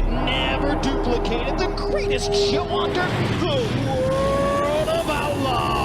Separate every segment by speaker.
Speaker 1: never duplicated, the greatest show under the world of outlaws.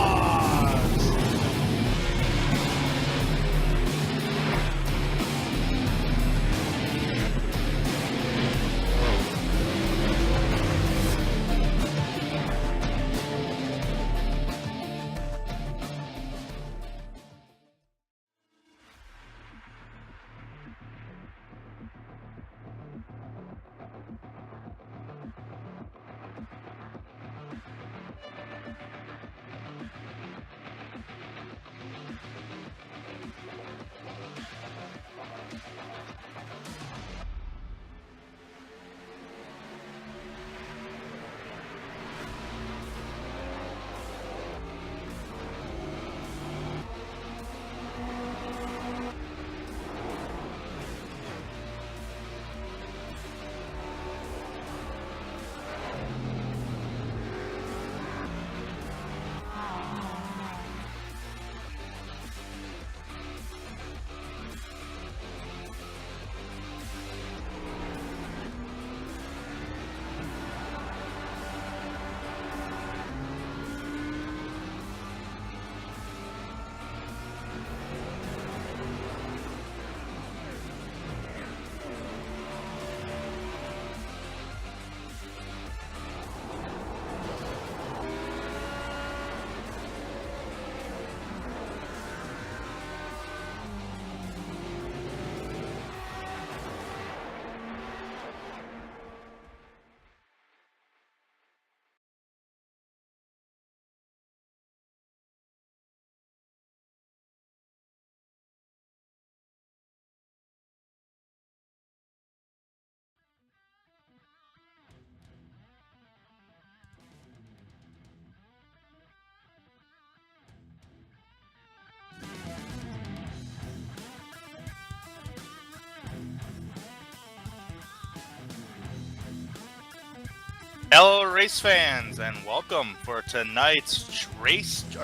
Speaker 2: Hello, race fans, and welcome for tonight's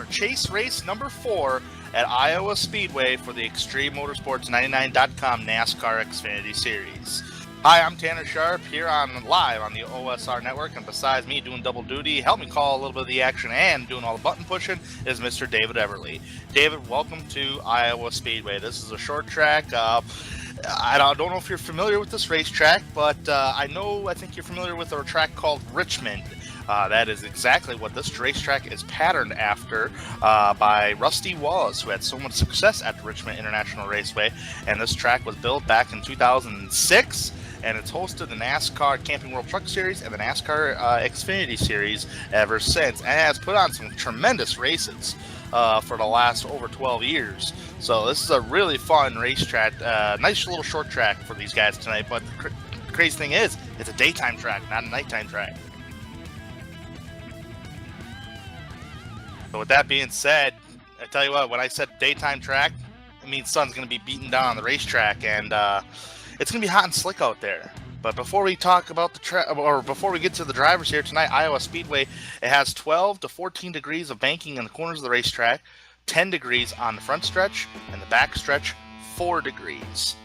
Speaker 2: chase race number 4 at Iowa Speedway for the ExtremeMotorsports99.com NASCAR Xfinity Series. Hi, I'm Tanner Sharp here live on the OSR network, and besides me doing double duty, help me call a little bit of the action and doing all the button pushing is Mr. David Everly. David, welcome to Iowa Speedway. This is a short track. I don't know if you're familiar with this racetrack, but I think you're familiar with a track called Richmond. That is exactly what this racetrack is patterned after by Rusty Wallace, who had so much success at the Richmond International Raceway. And this track was built back in 2006, and it's hosted the NASCAR Camping World Truck Series and the NASCAR Xfinity Series ever since, and has put on some tremendous races for the last over 12 years. So this is a really fun racetrack, nice little short track for these guys tonight. But the crazy thing is, it's a daytime track, not a nighttime track. So with that being said, I tell you what, when I said daytime track, it means sun's going to be beating down on the racetrack, and it's going to be hot and slick out there. But before we talk about before we get to the drivers here tonight, Iowa Speedway, it has 12 to 14 degrees of banking in the corners of the racetrack, 10 degrees on the front stretch, and the back stretch, 4 degrees.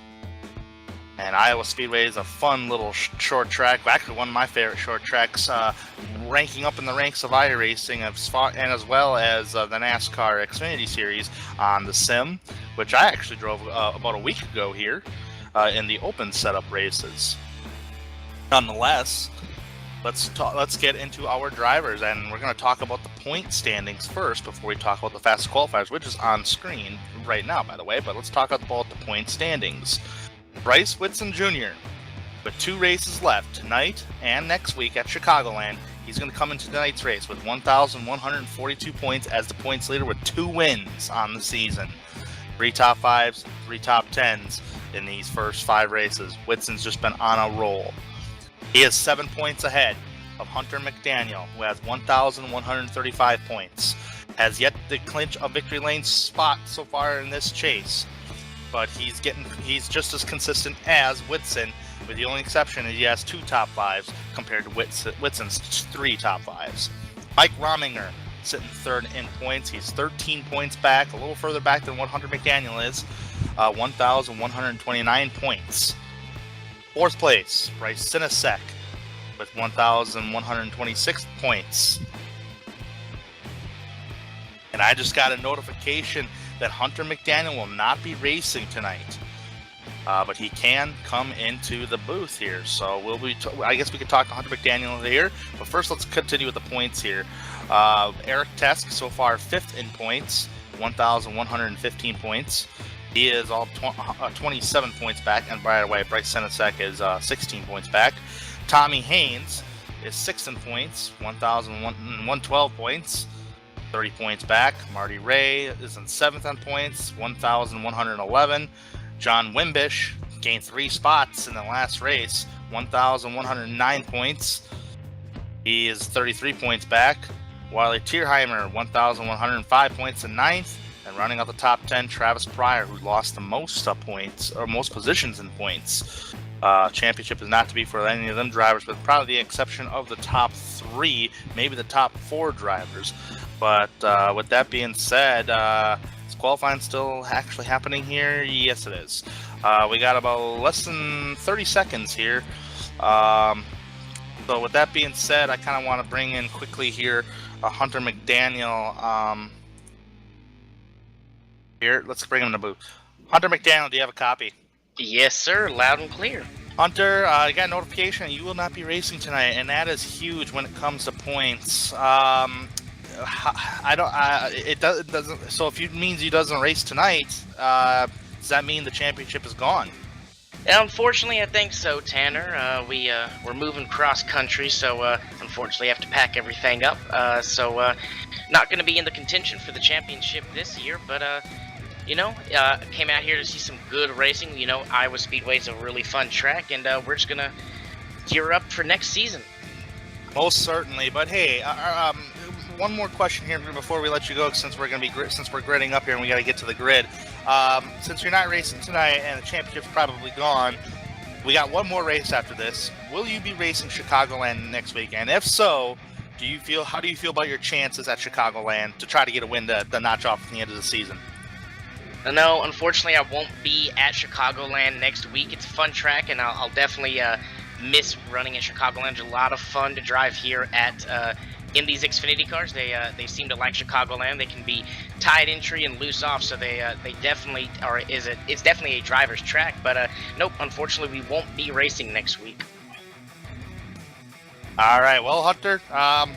Speaker 2: And Iowa Speedway is a fun little short track, actually one of my favorite short tracks, ranking up in the ranks of iRacing, and as well as the NASCAR Xfinity Series on the sim, which I actually drove about a week ago here in the open setup races. Nonetheless, let's get into our drivers, and we're going to talk about the point standings first before we talk about the fastest qualifiers, which is on screen right now, by the way. But let's talk about the point standings. Bryce Whitson Jr., with 2 races left tonight and next week at Chicagoland, he's going to come into tonight's race with 1,142 points as the points leader with 2 wins on the season. 3 top 5s, 3 top 10s in these first 5 races. Whitson's just been on a roll. He is 7 points ahead of Hunter McDaniel, who has 1,135 points. Has yet to clinch a victory lane spot so far in this chase, but he's just as consistent as Whitson, with the only exception is he has 2 top 5s compared to Whitson's 3 top 5s. Mike Rominger sitting third in points. He's 13 points back, a little further back than what Hunter McDaniel is, 1,129 points. 4th place, Bryce Sinisek, with 1,126 points. And I just got a notification that Hunter McDaniel will not be racing tonight. But he can come into the booth here. So I guess we could talk to Hunter McDaniel here. But first, let's continue with the points here. Eric Tesk, so far 5th in points, 1,115 points. He is all 27 points back. And by the way, Bryce Senesek is 16 points back. Tommy Haynes is 6th in points, 1,112 points, 30 points back. Marty Ray is in 7th on points, 1,111. John Wimbish gained 3 spots in the last race, 1,109 points. He is 33 points back. Wiley Tierheimer, 1,105 points in 9th. And running out the top 10, Travis Pryor, who lost the most points, or most positions in points. Championship is not to be for any of them drivers, with probably the exception of the top 3, maybe the top 4 drivers. But with that being said, is qualifying still actually happening here? Yes, it is. We got about less than 30 seconds here. So with that being said, I kind of want to bring in quickly here Hunter McDaniel. Here, let's bring him in the booth. Hunter McDaniel, do you have a copy?
Speaker 3: Yes, sir. Loud and clear.
Speaker 2: Hunter, I got a notification you will not be racing tonight, and that is huge when it comes to points. It doesn't. So if it means he doesn't race tonight, does that mean the championship is gone?
Speaker 3: Unfortunately, I think so, Tanner. We're moving cross country, so unfortunately, I have to pack everything up. So not going to be in the contention for the championship this year, but came out here to see some good racing. Iowa Speedway is a really fun track, and we're just gonna gear up for next season.
Speaker 2: Most certainly, but hey, one more question here before we let you go, since we're gridding up here and we got to get to the grid. Since you're not racing tonight and the championship's probably gone, we got one more race after this. Will you be racing Chicagoland next week? And if so, how do you feel about your chances at Chicagoland to try to get a win to notch off at the end of the season?
Speaker 3: No, unfortunately, I won't be at Chicagoland next week. It's a fun track, and I'll definitely miss running at Chicagoland. It's a lot of fun to drive here in these Xfinity cars. They seem to like Chicagoland. They can be tight entry and loose off, so they definitely are. It's definitely a driver's track. But nope, unfortunately, we won't be racing next week.
Speaker 2: All right, well, Hunter,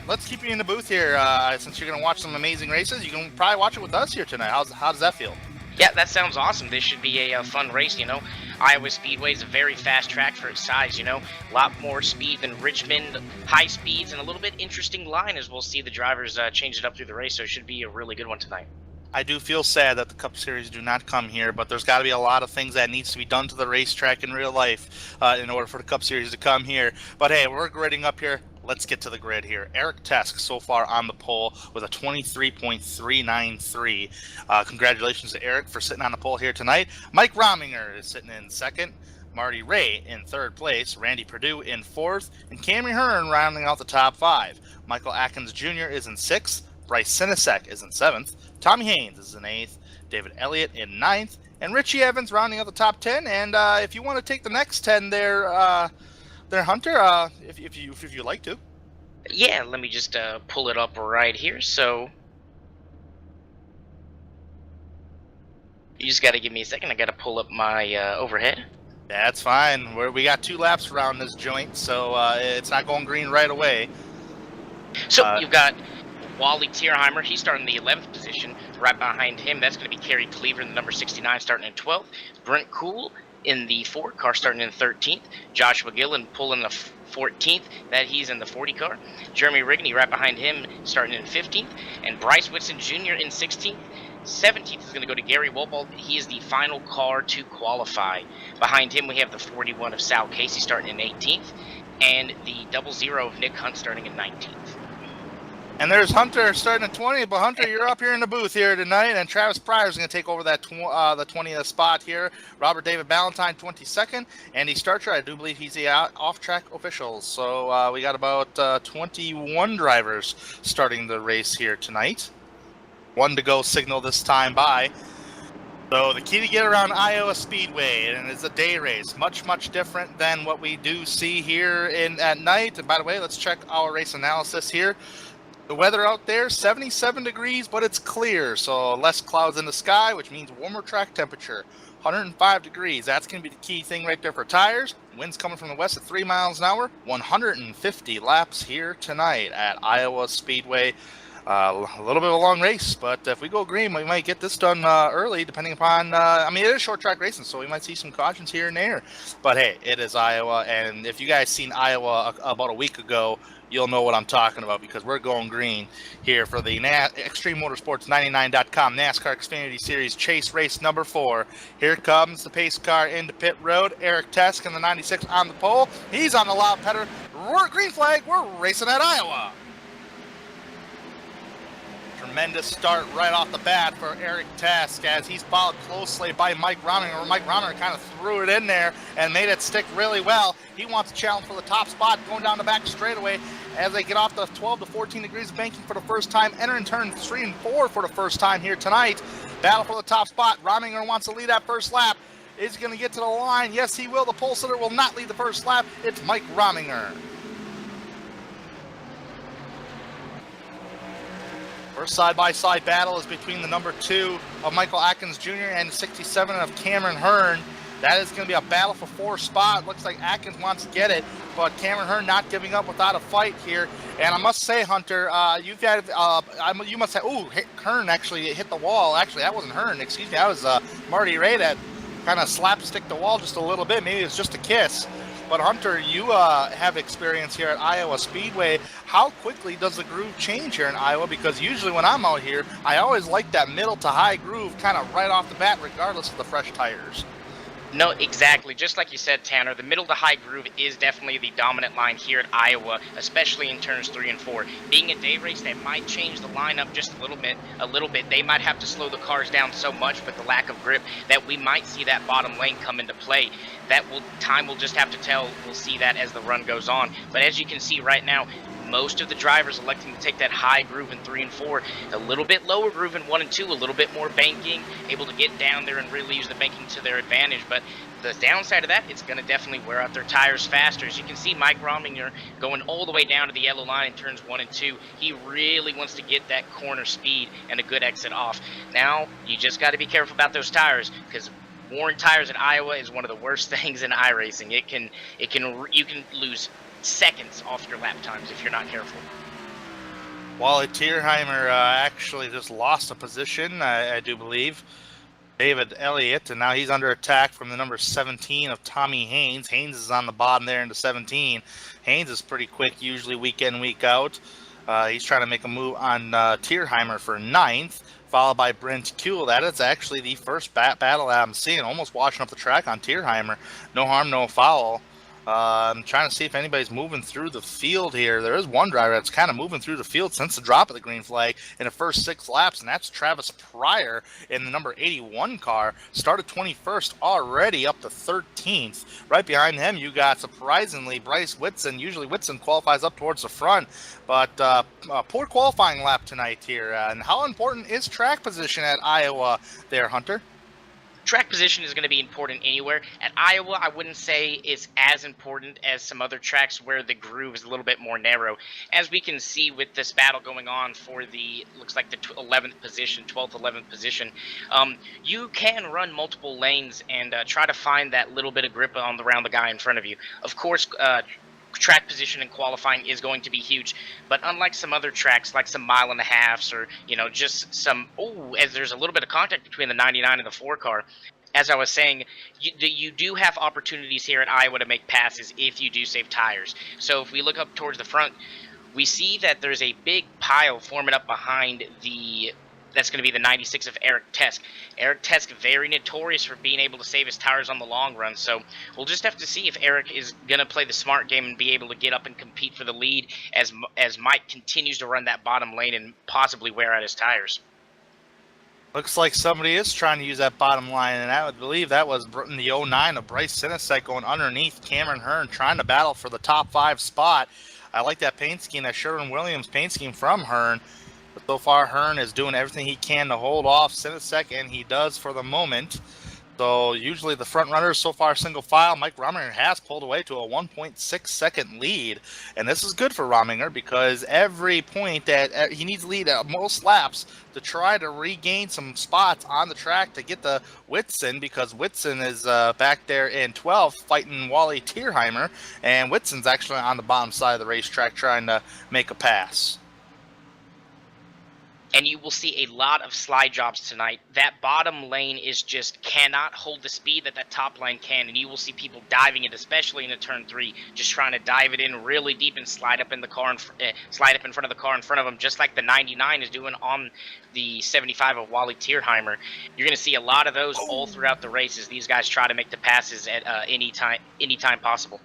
Speaker 2: let's keep you in the booth here. Since you're going to watch some amazing races, you can probably watch it with us here tonight. How does that feel?
Speaker 3: Yeah, that sounds awesome. This should be a fun race, Iowa Speedway is a very fast track for its size, A lot more speed than Richmond, high speeds, and a little bit interesting line as we'll see the drivers change it up through the race, so it should be a really good one tonight.
Speaker 2: I do feel sad that the Cup Series do not come here, but there's got to be a lot of things that needs to be done to the racetrack in real life in order for the Cup Series to come here. But hey, we're gridding up here. Let's get to the grid here. Eric Tesk so far on the pole with a 23.393. Congratulations to Eric for sitting on the pole here tonight. Mike Rominger is sitting in 2nd. Marty Ray in 3rd place. Randy Perdue in 4th. And Cammy Hearn rounding out the top 5. Michael Atkins Jr. is in 6th. Bryce Sinisek is in 7th. Tommy Haynes is in 8th. David Elliott in 9th. And Richie Evans rounding out the top 10. And if you want to take the next 10 there, Hunter, if you like to.
Speaker 3: Yeah, let me just pull it up right here. So you just got to give me a second. I got to pull up my overhead.
Speaker 2: That's fine. We got 2 laps around this joint, so it's not going green right away.
Speaker 3: So you've got Wally Tierheimer. He's starting in the 11th position. Right behind him, that's going to be Kerry Cleaver in the number 69, starting in 12th. Brent Kuhl in the Ford car, starting in 13th. Joshua Gillen pulling the 14th, that he's in the 40 car. Jeremy Rigney right behind him, starting in 15th. And Bryce Whitson Jr. in 16th. 17th is going to go to Gary Wobold. He is the final car to qualify. Behind him, we have the 41 of Sal Casey starting in 18th. And the 00 of Nick Hunt starting in 19th.
Speaker 2: And there's Hunter starting at 20, but Hunter, you're up here in the booth here tonight, and Travis Pryor is going to take over that the 20th spot here. Robert David Ballantyne, 22nd. Andy Starcher, I do believe he's the off-track official. So we got about 21 drivers starting the race here tonight. 1 to go signal this time by. So the key to get around Iowa Speedway, and it's a day race, much different than what we do see here at night. And by the way, let's check our race analysis here. The weather out there, 77 degrees, but it's clear, so less clouds in the sky, which means warmer track temperature, 105 degrees. That's going to be the key thing right there for tires. Winds coming from the west at 3 miles an hour, 150 laps here tonight at Iowa Speedway. A little bit of a long race, but if we go green, we might get this done early, depending upon, I mean, it is short track racing, so we might see some cautions here and there. But hey, it is Iowa, and if you guys seen Iowa about a week ago, you'll know what I'm talking about, because we're going green here for the Extreme Motorsports 99.com NASCAR Xfinity Series Chase Race number 4. Here comes the pace car into pit road. Eric Tesk in the 96 on the pole. He's on the loud pedal. We're green flag. We're racing at Iowa. Tremendous start right off the bat for Eric Tesk as he's followed closely by Mike Rominger. Mike Rominger kind of threw it in there and made it stick really well. He wants a challenge for the top spot going down the back straightaway as they get off the 12 to 14 degrees of banking for the first time, entering turn 3 and 4 for the first time here tonight. Battle for the top spot. Rominger wants to lead that first lap. Is he going to get to the line? Yes, he will. The pole sitter will not lead the first lap. It's Mike Rominger. First side-by-side battle is between the number 2 of Michael Atkins Jr. and 67 of Cameron Hearn. That is going to be a battle for 4th spot. Looks like Atkins wants to get it, but Cameron Hearn not giving up without a fight here. And I must say, Hunter, you've got, you must say, ooh, Hearn actually hit the wall. Actually, that wasn't Hearn. Excuse me, that was Marty Ray that kind of slapstick the wall just a little bit. Maybe it was just a kiss. But Hunter, you have experience here at Iowa Speedway. How quickly does the groove change here in Iowa? Because usually when I'm out here, I always like that middle to high groove kind of right off the bat, regardless of the fresh tires.
Speaker 3: No, exactly. Just like you said, Tanner, the middle to high groove is definitely the dominant line here at Iowa, especially in turns 3 and 4. Being a day race, that might change the lineup just a little bit. They might have to slow the cars down so much with the lack of grip that we might see that bottom lane come into play. Time will just have to tell. We'll see that as the run goes on. But as you can see right now, most of the drivers electing to take that high groove in 3 and 4, a little bit lower groove in 1 and 2, a little bit more banking, able to get down there and really use the banking to their advantage. But the downside of that, it's going to definitely wear out their tires faster. As you can see, Mike Rominger going all the way down to the yellow line in turns 1 and 2. He really wants to get that corner speed and a good exit off. Now, you just got to be careful about those tires, because worn tires at Iowa is one of the worst things in iRacing. You can lose seconds off your lap times if you're not careful.
Speaker 2: Wally Tierheimer actually just lost a position, I do believe. David Elliott, and now he's under attack from the number 17 of Tommy Haynes. Haynes is on the bottom there into 17. Haynes is pretty quick, usually week in, week out. He's trying to make a move on Tierheimer for 9th, followed by Brent Kuehl. That is actually the first battle that I'm seeing, almost washing up the track on Tierheimer. No harm, no foul. I'm trying to see if anybody's moving through the field here. There is one driver that's kind of moving through the field since the drop of the green flag in the first 6 laps, and that's Travis Pryor in the number 81 car. Started 21st already, up to 13th. Right behind him, you got, surprisingly, Bryce Whitson. Usually Whitson qualifies up towards the front, but poor qualifying lap tonight here. And how important is track position at Iowa there, Hunter?
Speaker 3: Track position is going to be important anywhere. At Iowa, I wouldn't say it's as important as some other tracks where the groove is a little bit more narrow. As we can see with this battle going on for the, looks like the 11th position, 12th, 11th position, you can run multiple lanes and try to find that little bit of grip around the guy in front of you. Of course, track position and qualifying is going to be huge, but unlike some other tracks like some 1.5 miles or just some as there's a little bit of contact between the 99 and the 4 car, as I was saying, you do have opportunities here at Iowa to make passes if you do save tires. So if we look up towards the front, we see that there's a big pile forming up behind that's going to be the 96 of Eric Tesk. Eric Tesk, very notorious for being able to save his tires on the long run. So we'll just have to see if Eric is going to play the smart game and be able to get up and compete for the lead as Mike continues to run that bottom lane and possibly wear out his tires.
Speaker 2: Looks like somebody is trying to use that bottom line, and I would believe that was in the 09 of Bryce Sinisek going underneath Cameron Hearn, trying to battle for the top 5 spot. I like that paint scheme, that Sherwin-Williams paint scheme from Hearn. But so far, Hearn is doing everything he can to hold off Sinisek, and he does for the moment. So usually the front runners so far single file. Mike Rominger has pulled away to a 1.6 second lead, and this is good for Rominger because every point that he needs to lead at most laps to try to regain some spots on the track to get to Whitson, because Whitson is back there in 12th fighting Wally Tierheimer, and Whitson's actually on the bottom side of the racetrack trying to make a pass.
Speaker 3: And you will see a lot of slide jobs tonight. That bottom lane is just cannot hold the speed that top lane can, and you will see people diving it, especially into turn 3, just trying to dive it in really deep and slide up in the car, slide up in front of the car in front of them, just like the 99 is doing on the 75 of Wally Tierheimer. You're going to see a lot of those all throughout the races. These guys try to make the passes at any time possible.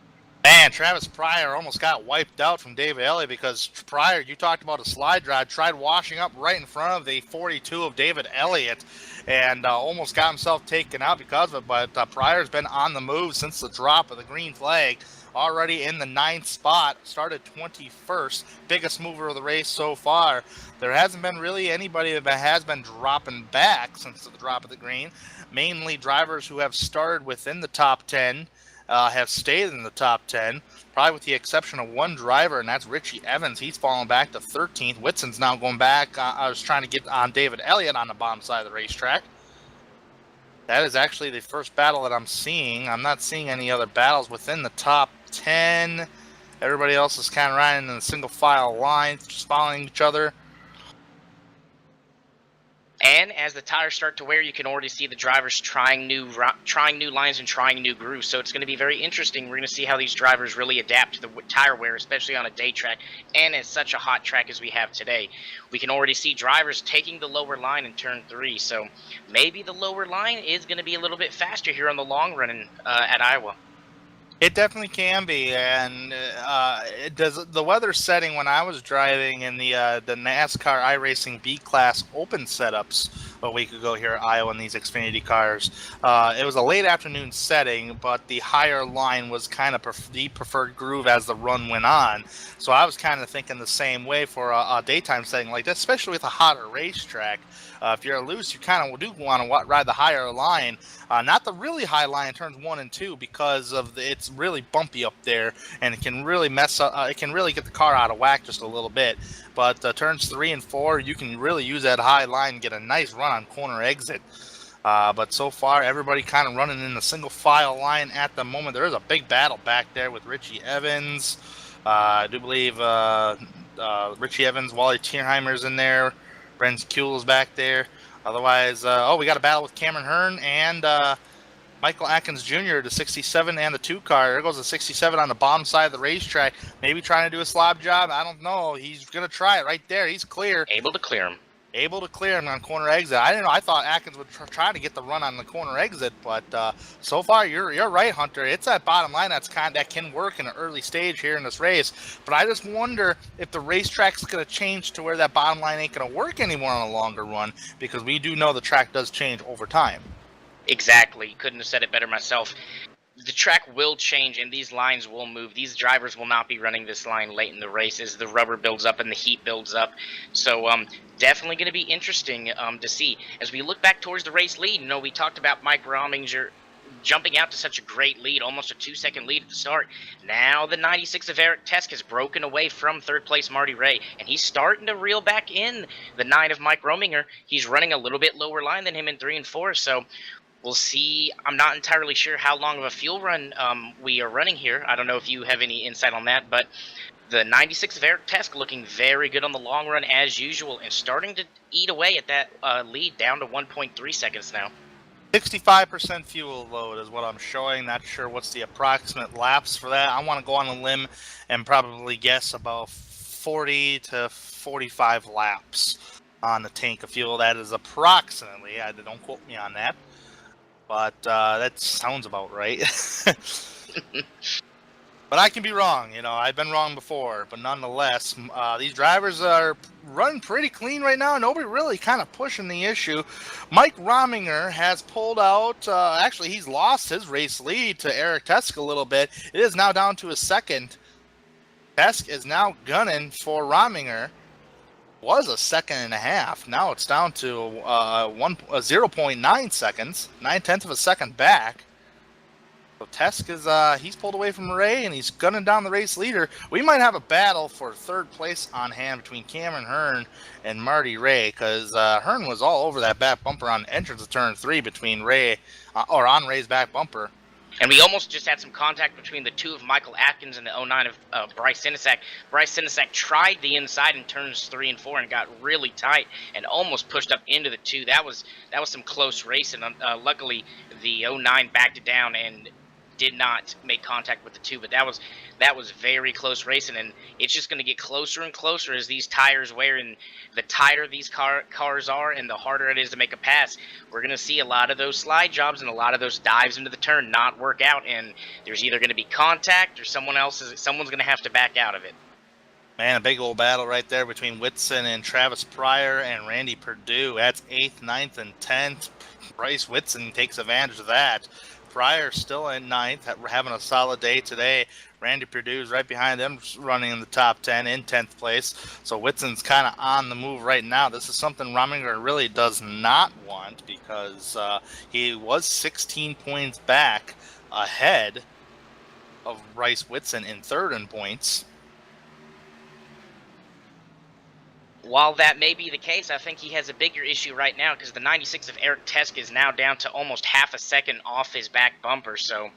Speaker 2: Man, Travis Pryor almost got wiped out from David Elliott because Pryor, you talked about a slide drive, tried washing up right in front of the 42 of David Elliott and almost got himself taken out because of it. But Pryor's been on the move since the drop of the green flag. Already in the 9th spot, started 21st, biggest mover of the race so far. There hasn't been really anybody that has been dropping back since the drop of the green. Mainly drivers who have started within the top 10. Have stayed in the top 10, probably with the exception of one driver, and that's Richie Evans. He's fallen back to 13th. Whitson's now going back. I was trying to get on David Elliott on the bottom side of the racetrack. That is actually the first battle that I'm seeing. I'm not seeing any other battles within the top 10. Everybody else is kind of riding in a single file line, just following each other.
Speaker 3: And as the tires start to wear, you can already see the drivers trying new lines and trying new grooves. So it's going to be very interesting. We're going to see how these drivers really adapt to the tire wear, especially on a day track and at such a hot track as we have today. We can already see drivers taking the lower line in turn 3. So maybe the lower line is going to be a little bit faster here on the long run at Iowa.
Speaker 2: It definitely can be, and it does. The weather setting when I was driving in the NASCAR iRacing B-Class Open setups a week ago here at Iowa in these Xfinity cars, it was a late afternoon setting, but the higher line was kind of the preferred groove as the run went on. So I was kind of thinking the same way for a daytime setting like this, especially with a hotter racetrack. If you're loose, you kind of do want to ride the higher line, not the really high line in turns 1 and 2 because of it's really bumpy up there, and it can really mess up. It can really get the car out of whack just a little bit. But turns 3 and 4, you can really use that high line and get a nice run on corner exit. But so far, everybody kind of running in the single file line at the moment. There is a big battle back there with Richie Evans. I do believe Richie Evans, Wally Tierheimer's in there. Brenz Kuehl's back there. Otherwise, we got a battle with Cameron Hearn and Michael Atkins Jr., the 67 and the 2 car. There goes the 67 on the bottom side of the racetrack. Maybe trying to do a slob job. I don't know. He's going to try it right there. He's clear.
Speaker 3: Able to clear him.
Speaker 2: Able to clear him on corner exit. I didn't know. I thought Atkins would try to get the run on the corner exit, but so far you're right, Hunter. It's that bottom line that can work in an early stage here in this race. But I just wonder if the racetrack's going to change to where that bottom line ain't going to work anymore on a longer run, because we do know the track does change over time.
Speaker 3: Exactly. Couldn't have said it better myself. The track will change and these lines will move. These drivers will not be running this line late in the race as the rubber builds up and the heat builds up. So definitely going to be interesting to see. As we look back towards the race lead, we talked about Mike Rominger jumping out to such a great lead, almost a 2-second lead at the start. Now the 96 of Eric Tesk has broken away from third place Marty Ray, and he's starting to reel back in the 9 of Mike Rominger. He's running a little bit lower line than him in 3 and 4, so we'll see. I'm not entirely sure how long of a fuel run we are running here. I don't know if you have any insight on that, but the 96 of Eric Tesk looking very good on the long run as usual and starting to eat away at that lead down to 1.3 seconds now.
Speaker 2: 65% fuel load is what I'm showing. Not sure what's the approximate laps for that. I want to go on a limb and probably guess about 40 to 45 laps on the tank of fuel. That is approximately. Don't quote me on that. But that sounds about right. But I can be wrong. I've been wrong before. But nonetheless, these drivers are running pretty clean right now. Nobody really kind of pushing the issue. Mike Rominger has pulled out. Actually, he's lost his race lead to Eric Tesk a little bit. It is now down to a second. Tesk is now gunning for Rominger. was a second and a half. Now it's down to 0.9 seconds, 9/10 of a second back. So Tesk is he's pulled away from Ray and he's gunning down the race leader. We might have a battle for third place on hand between Cameron Hearn and Marty Ray, because Hearn was all over that back bumper on entrance of turn 3 between Ray or on Ray's back bumper.
Speaker 3: And we almost just had some contact between the two of Michael Atkins and the 09 of Bryce Sinisak. Bryce Sinisak tried the inside in turns 3 and 4 and got really tight and almost pushed up into the 2. That was some close racing. Luckily, the 09 backed it down and did not make contact with the 2, but that was very close racing, and it's just going to get closer and closer as these tires wear, and the tighter these cars are and the harder it is to make a pass. We're going to see a lot of those slide jobs and a lot of those dives into the turn not work out, and there's either going to be contact or someone's going to have to back out of it.
Speaker 2: Man, a big old battle right there between Whitson and Travis Pryor and Randy Perdue. That's 8th, 9th, and 10th. Bryce Whitson takes advantage of that. Pryor still in 9th, having a solid day today. Randy Perdue is right behind them, running in the top 10 in 10th place. So Whitson's kind of on the move right now. This is something Rominger really does not want, because he was 16 points back ahead of Bryce Whitson in 3rd in points.
Speaker 3: While that may be the case, I think he has a bigger issue right now, because the 96 of Eric Tesk is now down to almost half a second off his back bumper. So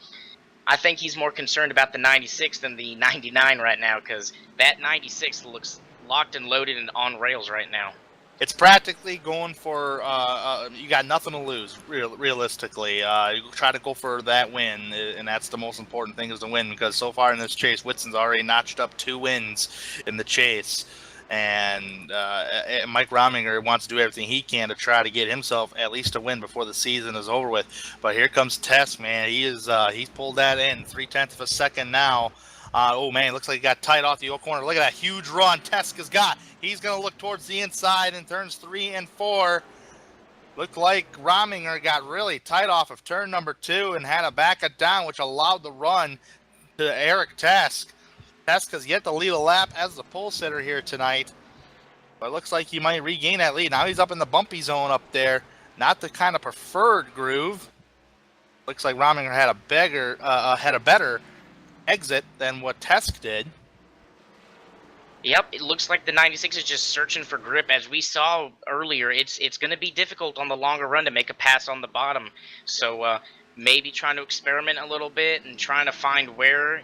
Speaker 3: I think he's more concerned about the 96 than the 99 right now, because that 96 looks locked and loaded and on rails right now.
Speaker 2: It's practically going for you got nothing to lose, realistically. You try to go for that win, and that's the most important thing, is to win, because so far in this chase, Whitson's already notched up 2 wins in the chase. And Mike Rominger wants to do everything he can to try to get himself at least a win before the season is over with. But here comes Tesk, man. He's pulled that in 0.3 of a second now. Oh man, looks like he got tight off the old corner. Look at that huge run Tesk has got. He's gonna look towards the inside in turns 3 and 4. Looked like Rominger got really tight off of turn number 2 and had to back it down, which allowed the run to Eric Tesk. Tesk has yet to lead a lap as the pole sitter here tonight, but it looks like he might regain that lead. Now he's up in the bumpy zone up there, not the kind of preferred groove. Looks like Rominger had a better exit than what Tesk did.
Speaker 3: Yep, it looks like the 96 is just searching for grip. As we saw earlier, it's going to be difficult on the longer run to make a pass on the bottom. So maybe trying to experiment a little bit and trying to find where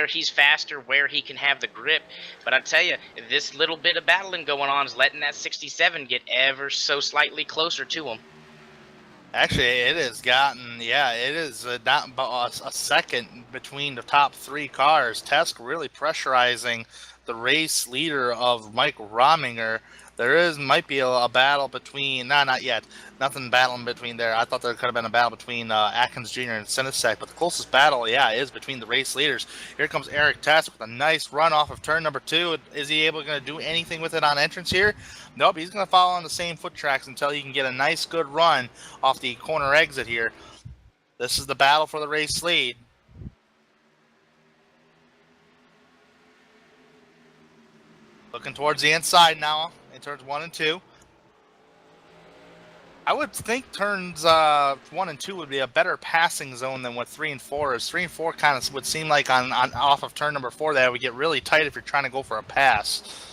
Speaker 3: he's faster, where he can have the grip. But I tell you, this little bit of battling going on is letting that 67 get ever so slightly closer to him.
Speaker 2: Actually, it has gotten, it is not about a second between the top 3 cars. Tesk really pressurizing the race leader of Mike Rominger. There might be a battle between, not yet. Nothing battling between there. I thought there could have been a battle between Atkins Jr. and Sinisek, but the closest battle, is between the race leaders. Here comes Eric Tesk with a nice run off of turn number 2. Is he able to do anything with it on entrance here? Nope, he's going to follow on the same foot tracks until he can get a nice, good run off the corner exit here. This is the battle for the race lead. Looking towards the inside now in turns 1 and 2. I would think turns 1 and 2 would be a better passing zone than what 3 and 4 is. 3 and 4 kind of would seem like on off of turn number 4 that would get really tight if you're trying to go for a pass.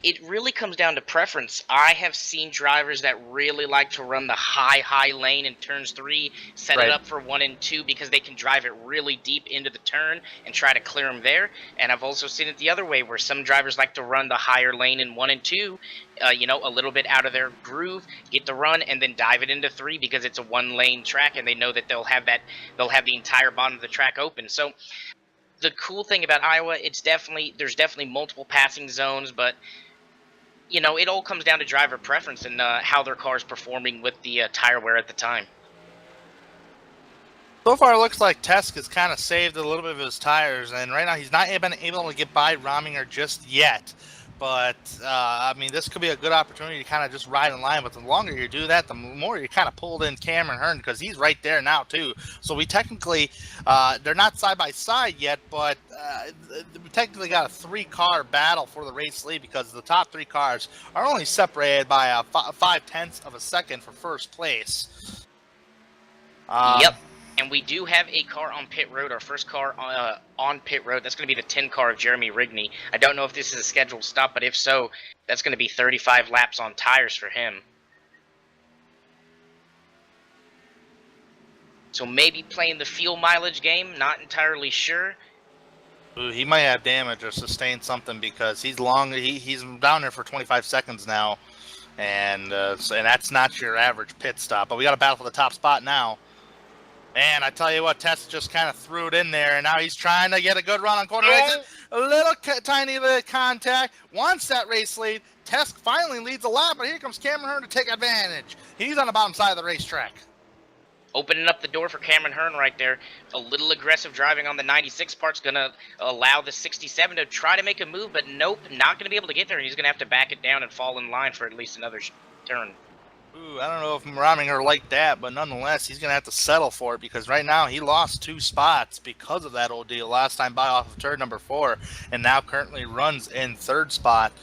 Speaker 3: It really comes down to preference. I have seen drivers that really like to run the high lane in turns 3, set it up for 1 and 2 because they can drive it really deep into the turn and try to clear them there. And I've also seen it the other way, where some drivers like to run the higher lane in 1 and 2, a little bit out of their groove, get the run, and then dive it into 3 because it's a 1-lane track and they know that they'll have the entire bottom of the track open. So the cool thing about Iowa, there's definitely multiple passing zones, but it all comes down to driver preference and how their car's performing with the tire wear at the time.
Speaker 2: So far, it looks like Tesk has kind of saved a little bit of his tires, and right now he's not been able to get by Rominger just yet. but I mean, this could be a good opportunity to kind of just ride in line. But the longer you do that, the more you kind of pulled in Cameron Hearn, because he's right there now too. So we technically, they're not side by side yet, but we technically got a 3-car battle for the race lead, because the top 3 cars are only separated by 5/10 of a second for first place.
Speaker 3: Yep. And we do have a car on pit road, our first car on pit road. That's going to be the 10 car of Jeremy Rigney. I don't know if this is a scheduled stop, but if so, that's going to be 35 laps on tires for him. So maybe playing the fuel mileage game, not entirely sure.
Speaker 2: Ooh, he might have damage or sustained something, because he's long. He's down there for 25 seconds now, and that's not your average pit stop. But we got a battle for the top spot now. And I tell you what, Tess just kind of threw it in there, and now he's trying to get a good run on corner exit. A little tiny bit of contact. Wants that race lead. Tess finally leads the lap, but here comes Cameron Hearn to take advantage. He's on the bottom side of the racetrack.
Speaker 3: Opening up the door for Cameron Hearn right there. A little aggressive driving on the 96 part's going to allow the 67 to try to make a move, but nope, not going to be able to get there. He's going to have to back it down and fall in line for at least another turn.
Speaker 2: Ooh, I don't know if Rominger liked that, but nonetheless, he's going to have to settle for it, because right now he lost 2 spots because of that old deal last time by off of turn number 4, and now currently runs in 3rd spot.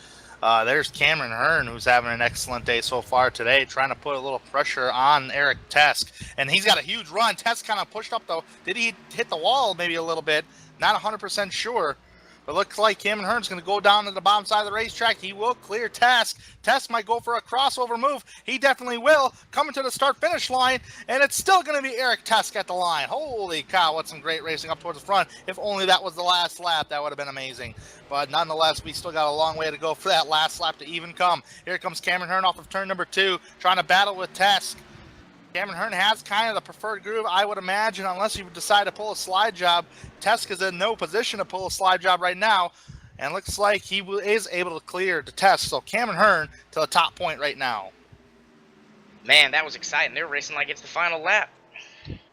Speaker 2: There's Cameron Hearn, who's having an excellent day so far today, trying to put a little pressure on Eric Tesk, and he's got a huge run. Tesk kind of pushed up, though. Did he hit the wall maybe a little bit? Not 100% sure. But looks like Cameron Hearn's going to go down to the bottom side of the racetrack. He will clear Tesk. Tesk might go for a crossover move. He definitely will. Coming to the start-finish line, and it's still going to be Eric Tesk at the line. Holy cow, what some great racing up towards the front. If only that was the last lap, that would have been amazing. But nonetheless, we still got a long way to go for that last lap to even come. Here comes Cameron Hearn off of turn number 2, trying to battle with Tesk. Cameron Hearn has kind of the preferred groove, I would imagine, unless you decide to pull a slide job. Tesk is in no position to pull a slide job right now, and looks like he is able to clear the Tesk. So Cameron Hearn to the top point right now.
Speaker 3: Man, that was exciting. They're racing like it's the final lap.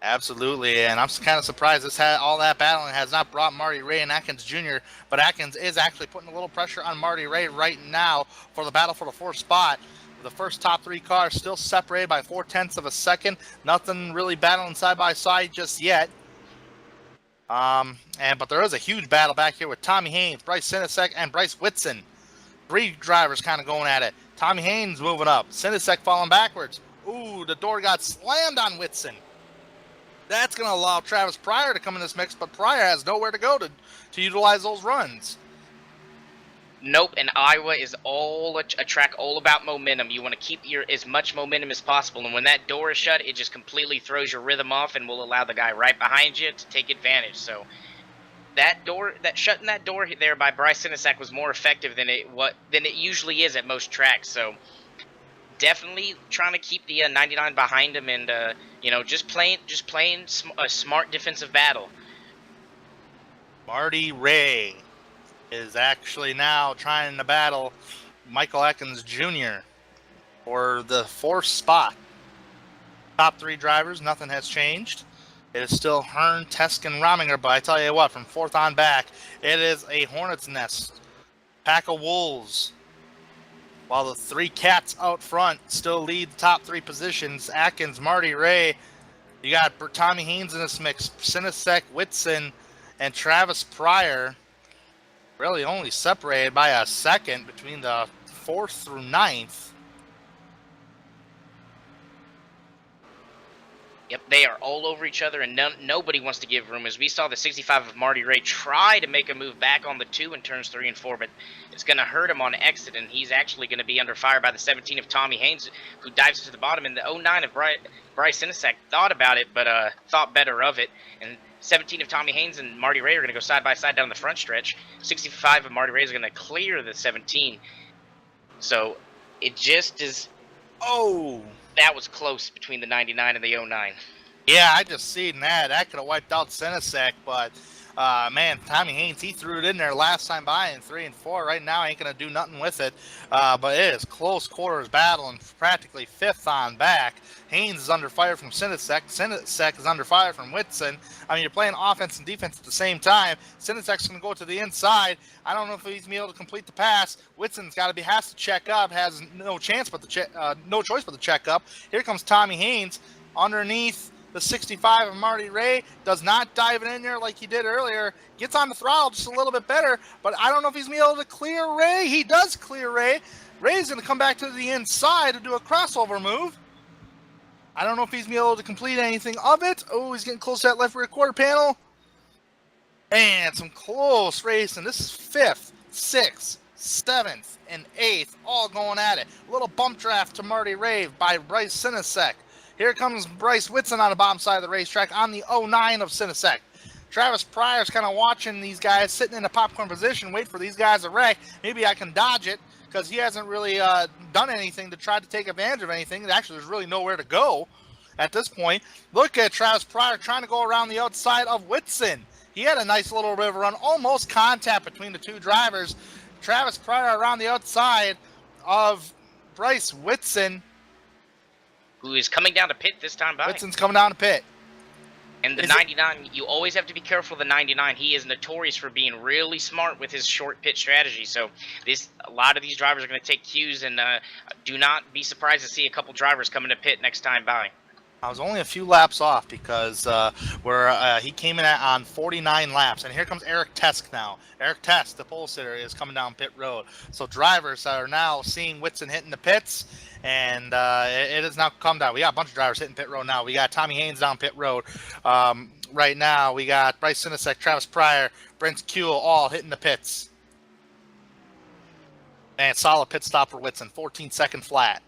Speaker 2: Absolutely, and I'm kind of surprised this had all that battling has not brought Marty Ray and Atkins Jr., but Atkins is actually putting a little pressure on Marty Ray right now for the battle for the 4th spot. The first top 3 cars still separated by 0.4 of a second. Nothing really battling side by side just yet. But there is a huge battle back here with Tommy Haynes, Bryce Sinisek, and Bryce Whitson. 3 drivers kind of going at it. Tommy Haynes moving up. Sinisek falling backwards. Ooh, the door got slammed on Whitson. That's going to allow Travis Pryor to come in this mix, but Pryor has nowhere to go to utilize those runs.
Speaker 3: Nope, and Iowa is all a track all about momentum. You want to keep as much momentum as possible, and when that door is shut, it just completely throws your rhythm off and will allow the guy right behind you to take advantage. So shutting that door there by Bryce Sinisek was more effective than it usually is at most tracks. So definitely trying to keep the 99 behind him, and just playing a smart defensive battle.
Speaker 2: Marty Ray is actually now trying to battle Michael Atkins Jr. for the 4th spot. Top 3 drivers, nothing has changed. It is still Hearn, Tesk, and Rominger, but I tell you what, from 4th on back, it is a hornet's nest. Pack of wolves. While the 3 cats out front still lead the top 3 positions, Atkins, Marty Ray, you got Tommy Haynes in this mix, Sinisek, Whitson, and Travis Pryor. Really only separated by a second between the 4th through 9th.
Speaker 3: Yep, they are all over each other, and nobody wants to give room. As we saw the 65 of Marty Ray try to make a move back on the 2 in turns 3 and 4, but it's going to hurt him on exit, and he's actually going to be under fire by the 17 of Tommy Haynes, who dives to the bottom. And the 09 of Bryce Sinisek thought about it, but thought better of it. And 17 of Tommy Haynes and Marty Ray are going to go side by side down the front stretch. 65 of Marty Ray is going to clear the 17. So it just is.
Speaker 2: Oh,
Speaker 3: that was close between the 99 and the 09.
Speaker 2: Yeah, I just seen that. That could have wiped out Sinisek, but Man, Tommy Haynes, he threw it in there last time by in 3 and 4. Right now, ain't going to do nothing with it. But it is close quarters battle and practically fifth on back. Haynes is under fire from Sinasek. Sinasek is under fire from Whitson. I mean, you're playing offense and defense at the same time. Sinasek's going to go to the inside. I don't know if he's going to be able to complete the pass. Whitson's has to check up. Has no chance but no choice but to check up. Here comes Tommy Haynes underneath the 65 of Marty Ray. Does not dive it in there like he did earlier. Gets on the throttle just a little bit better, but I don't know if he's going to be able to clear Ray. He does clear Ray. Ray's going to come back to the inside to do a crossover move. I don't know if he's going to be able to complete anything of it. Oh, he's getting close to that left rear quarter panel. And some close racing. This is 5th, 6th, 7th, and 8th, all going at it. A little bump draft to Marty Ray by Bryce Sinasek. Here comes Bryce Whitson on the bottom side of the racetrack on the 09 of Sinasek. Travis Pryor's kind of watching these guys, sitting in a popcorn position, wait for these guys to wreck. Maybe I can dodge it, because he hasn't really done anything to try to take advantage of anything. Actually, there's really nowhere to go at this point. Look at Travis Pryor trying to go around the outside of Whitson. He had a nice little river run, almost contact between the two drivers. Travis Pryor around the outside of Bryce Whitson.
Speaker 3: Who is coming down to pit this time by.
Speaker 2: Whitson's coming down to pit.
Speaker 3: And the 99, you always have to be careful of the 99. He is notorious for being really smart with his short pit strategy. So a lot of these drivers are going to take cues, and do not be surprised to see a couple drivers coming to pit next time by.
Speaker 2: I was only a few laps off because he came in on 49 laps. And here comes Eric Tesk now. Eric Tesk, the pole sitter, is coming down pit road. So drivers are now seeing Whitson hitting the pits, and it has now come down. We got a bunch of drivers hitting pit road now. We got Tommy Haynes down pit road right now. We got Bryce Sinasek, Travis Pryor, Brent Kuehl all hitting the pits. And solid pit stop for Whitson, 14-second flat.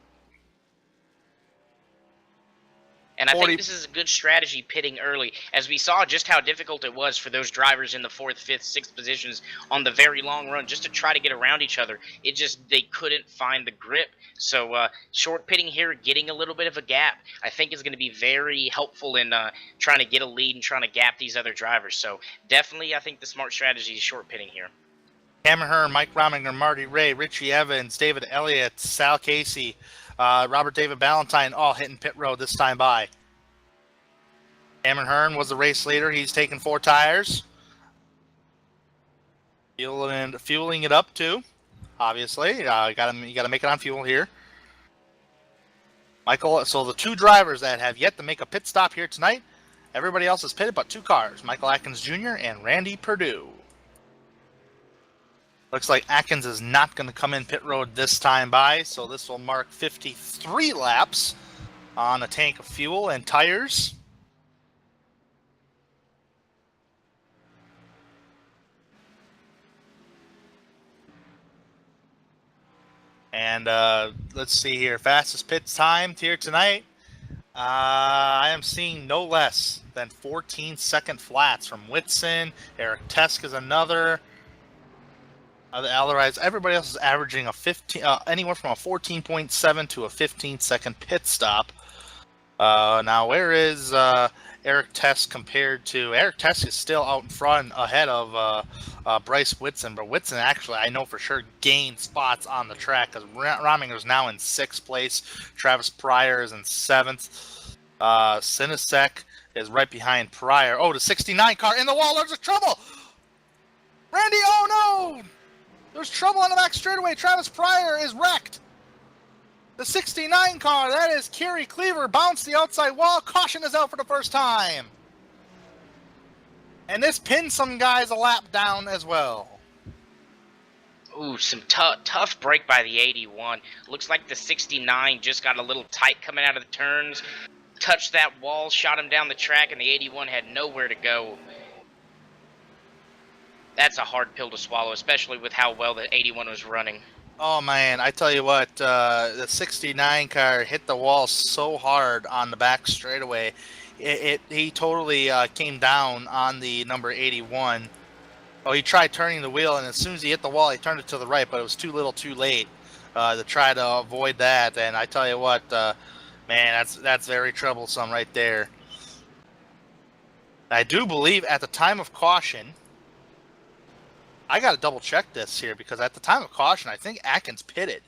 Speaker 3: And I think this is a good strategy pitting early, as we saw just how difficult it was for those drivers in the 4th, 5th, 6th positions on the very long run just to try to get around each other. They couldn't find the grip. So short pitting here, getting a little bit of a gap, I think is going to be very helpful in trying to get a lead and trying to gap these other drivers. So definitely I think the smart strategy is short pitting here.
Speaker 2: Cameron Hearn, Mike Rominger, Marty Ray, Richie Evans, David Elliott, Sal Casey, Robert David Ballantyne, all hitting pit road this time by. Cameron Hearn was the race leader. He's taken 4 tires. Fueling it up too, obviously. You got to make it on fuel here. Michael, so the 2 drivers that have yet to make a pit stop here tonight, everybody else is pitted but 2 cars, Michael Atkins Jr. and Randy Perdue. Looks like Atkins is not going to come in pit road this time by, so this will mark 53 laps on a tank of fuel and tires. And let's see here, fastest pit time here tonight. I am seeing no less than 14-second flats from Whitson. Eric Tesk is another. Otherwise, everybody else is averaging anywhere from a 14.7 to a 15-second pit stop. Now, where is Eric Tesk compared to? Eric Tesk is still out in front, ahead of Bryce Whitson, but Whitson actually, I know for sure, gained spots on the track because Rominger's now in 6th place. Travis Pryor is in 7th. Sinasek is right behind Pryor. Oh, the 69 car in the wall. There's trouble. Randy, oh no! There's trouble on the back straightaway. Travis Pryor is wrecked. The 69 car, that is Kerry Cleaver, bounced the outside wall. Caution is out for the first time. And this pinned some guys a lap down as well.
Speaker 3: Ooh, some tough break by the 81. Looks like the 69 just got a little tight coming out of the turns. Touched that wall, shot him down the track, and the 81 had nowhere to go. That's a hard pill to swallow, especially with how well the 81 was running.
Speaker 2: Oh, man, I tell you what, the 69 car hit the wall so hard on the back straightaway. He totally came down on the number 81. Oh, he tried turning the wheel, and as soon as he hit the wall, he turned it to the right, but it was too little too late to try to avoid that. And I tell you what, man, that's very troublesome right there. I do believe at the time of caution, I got to double check this here because at the time of caution, I think Atkins pitted.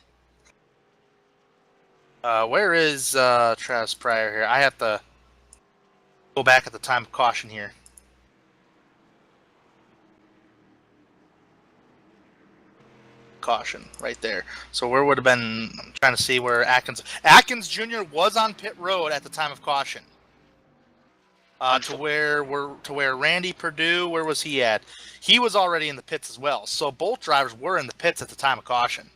Speaker 2: Where is Travis Pryor here? I have to go back at the time of caution here. Caution right there. So where would have been? I'm trying to see where Atkins Jr. was on pit road at the time of caution. To where Randy Perdue, where was he at? He was already in the pits as well. So both drivers were in the pits at the time of caution.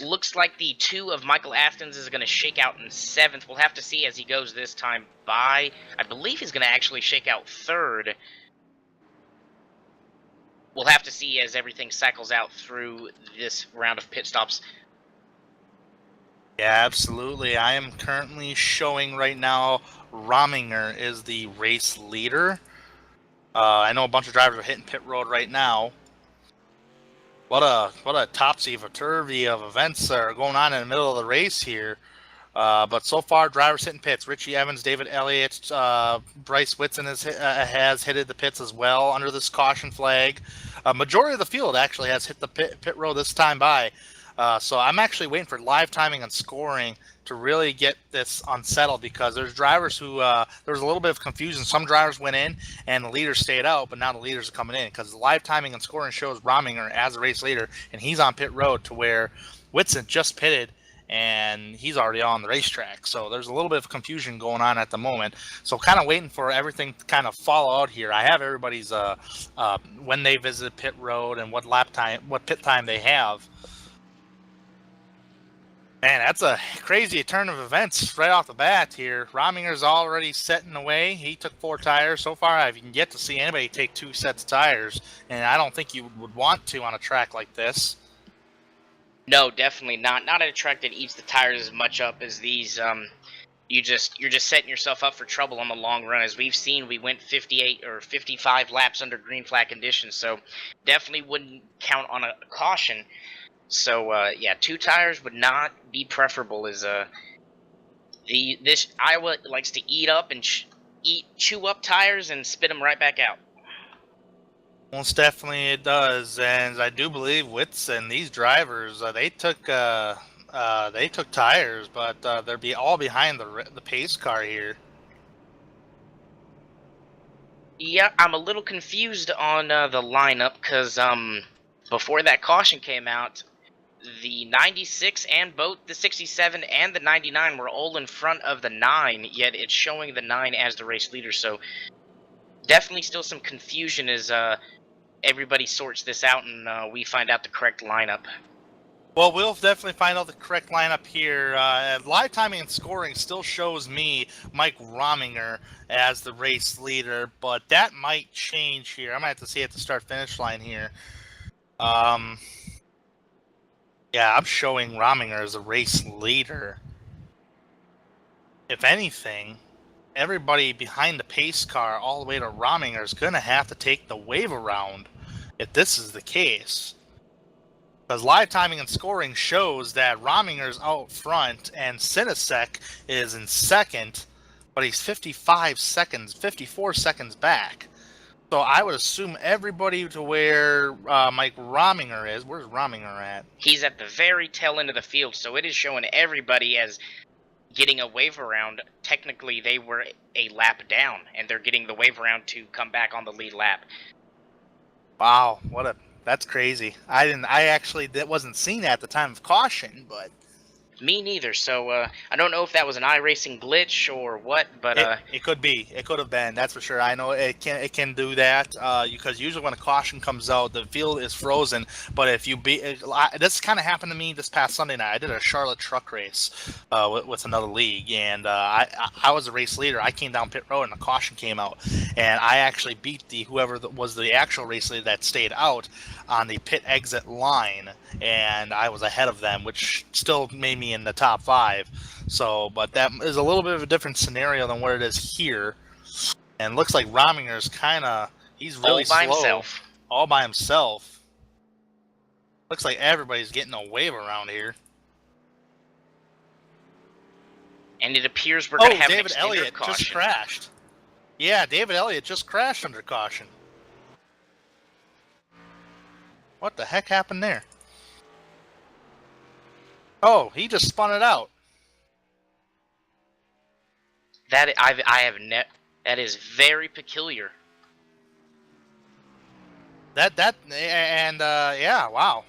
Speaker 3: Looks like the 2 of Michael Athens is going to shake out in 7th. We'll have to see as he goes this time by. I believe he's going to actually shake out 3rd. We'll have to see as everything cycles out through this round of pit stops.
Speaker 2: Yeah, absolutely. I am currently showing right now Rominger is the race leader. I know a bunch of drivers are hitting pit road right now. What a topsy-turvy of events are going on in the middle of the race here. But so far, drivers hitting pits. Richie Evans, David Elliott, Bryce Whitson has hit the pits as well under this caution flag. Majority of the field actually has hit the pit road this time by. So I'm actually waiting for live timing and scoring to really get this unsettled because there's drivers who there was a little bit of confusion. Some drivers went in and the leaders stayed out, but now the leaders are coming in because the live timing and scoring shows Rominger as the race leader, and he's on pit road to where Whitson just pitted and he's already on the racetrack. So there's a little bit of confusion going on at the moment. So kind of waiting for everything to kind of fall out here. I have everybody's when they visit pit road and what pit time they have. Man, that's a crazy turn of events right off the bat here. Rominger's already setting away. He took 4 tires. So far, I've yet to see anybody take 2 sets of tires, and I don't think you would want to on a track like this.
Speaker 3: No, definitely not. Not at a track that eats the tires as much up as these. You're just setting yourself up for trouble on the long run. As we've seen, we went 58 or 55 laps under green flag conditions, so definitely wouldn't count on a caution. So yeah, 2 tires would not be preferable. As this Iowa likes to eat up and chew up tires and spit them right back out.
Speaker 2: Most definitely it does, and I do believe Whitson, these drivers, they took tires, but they're all behind the pace car here.
Speaker 3: Yeah, I'm a little confused on the lineup because before that caution came out, the 96 and both the 67 and the 99 were all in front of the 9, yet it's showing the 9 as the race leader. So definitely still some confusion as everybody sorts this out and we find out the correct lineup.
Speaker 2: Well, we'll definitely find out the correct lineup here. Live timing and scoring still shows me Mike Rominger as the race leader, but that might change here. I might have to see at the start-finish line here. Yeah, I'm showing Rominger as a race leader. If anything, everybody behind the pace car all the way to Rominger is going to have to take the wave around if this is the case. Because live timing and scoring shows that Rominger's out front and Sinasek is in second, but he's 54 seconds back. So I would assume everybody to where Mike Rominger is. Where's Rominger at?
Speaker 3: He's at the very tail end of the field, so it is showing everybody as getting a wave around. Technically, they were a lap down, and they're getting the wave around to come back on the lead lap.
Speaker 2: Wow, that's crazy. That wasn't seen at the time of caution, but
Speaker 3: me neither. So I don't know if that was an iRacing glitch or what, but
Speaker 2: it could be. It could have been. That's for sure. I know it can do that because usually when a caution comes out, the field is frozen. But if you this kind of happened to me this past Sunday night. I did a Charlotte truck race with another league, and I was a race leader. I came down pit road and the caution came out, and I actually beat whoever was the actual race leader that stayed out on the pit exit line, and I was ahead of them, which still made me in the top 5. So, but that is a little bit of a different scenario than what it is here. And looks like Rominger's he's really slow. All by himself. Looks like everybody's getting a wave around here.
Speaker 3: And it appears we're going to have
Speaker 2: David
Speaker 3: an extended
Speaker 2: Elliott
Speaker 3: caution.
Speaker 2: just crashed. Yeah, David Elliott just crashed under caution. What the heck happened there? Oh, he just spun it out.
Speaker 3: That that is very peculiar.
Speaker 2: Yeah, wow.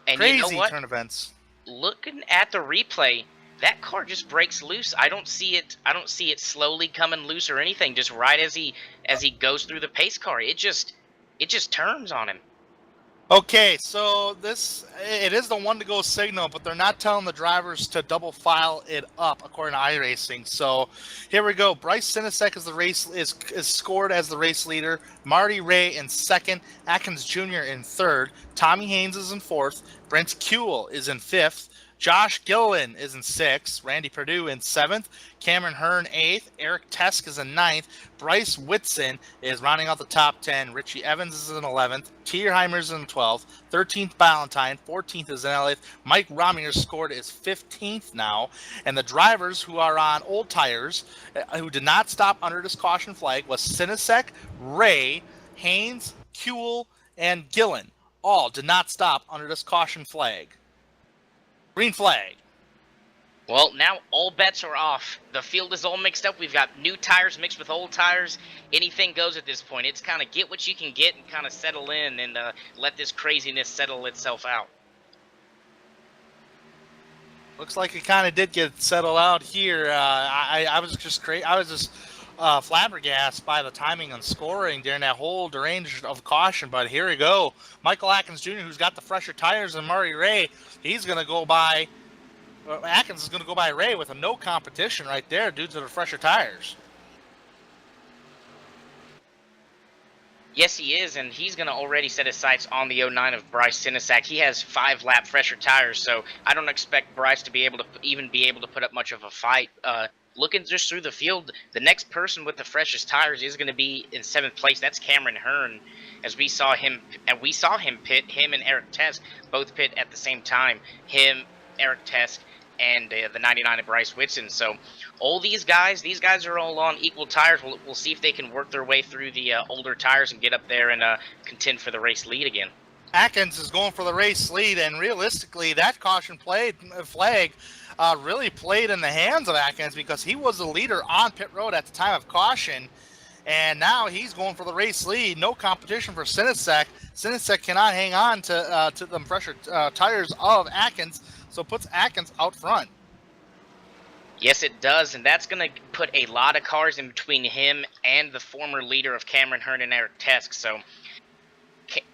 Speaker 3: And
Speaker 2: Crazy
Speaker 3: you know what?
Speaker 2: turn events.
Speaker 3: Looking at the replay, that car just breaks loose. I don't see it slowly coming loose or anything. Just right as he goes through the pace car, it just turns on him.
Speaker 2: Okay, so it is the one to go signal, but they're not telling the drivers to double file it up according to iRacing. So here we go. Bryce Sinisek is scored as the race leader. Marty Ray in second. Atkins Jr. in third. Tommy Haynes is in fourth. Brent Kuehl is in fifth. Josh Gilliland is in sixth. Randy Perdue in seventh. Cameron Hearn eighth. Eric Tesk is in ninth. Bryce Whitson is rounding out the top 10. Richie Evans is in 11th. Tierheimer is in 12th. 13th, Ballantyne. 14th is in Elliott. Mike Rominger's scored is 15th now. And the drivers who are on old tires, who did not stop under this caution flag, was Sinisek, Ray, Haynes, Kuehl, and Gillen. All did not stop under this caution flag. Green flag.
Speaker 3: Well, now all bets are off. The field is all mixed up. We've got new tires mixed with old tires. Anything goes at this point. It's kind of get what you can get and kind of settle in and let this craziness settle itself out.
Speaker 2: Looks like it kind of did get settled out here. I was just flabbergasted by the timing and scoring during that whole range of caution. But here we go. Michael Atkins Jr., who's got the fresher tires than Murray Ray, he's going to go by. Atkins is going to go by Ray with a no competition right there due to the fresher tires.
Speaker 3: Yes, he is, and he's going to already set his sights on the 09 of Bryce Sinisek. He has 5-lap fresher tires, so I don't expect Bryce to be able to put up much of a fight. Looking just through the field, the next person with the freshest tires is going to be in 7th place. That's Cameron Hearn, as we saw him pit. Him and Eric Tesk both pit at the same time. Him, Eric Tesk, and the 99 of Bryce Whitson. So all these guys are all on equal tires. We'll see if they can work their way through the older tires and get up there and contend for the race lead again.
Speaker 2: Atkins is going for the race lead, and realistically, that caution flag really played in the hands of Atkins because he was the leader on pit road at the time of caution, and now he's going for the race lead. No competition for Sinisek. Sinisek cannot hang on to the fresher tires of Atkins, so puts Atkins out front.
Speaker 3: Yes, it does, and that's going to put a lot of cars in between him and the former leader of Cameron Hearn and Eric Tesk. So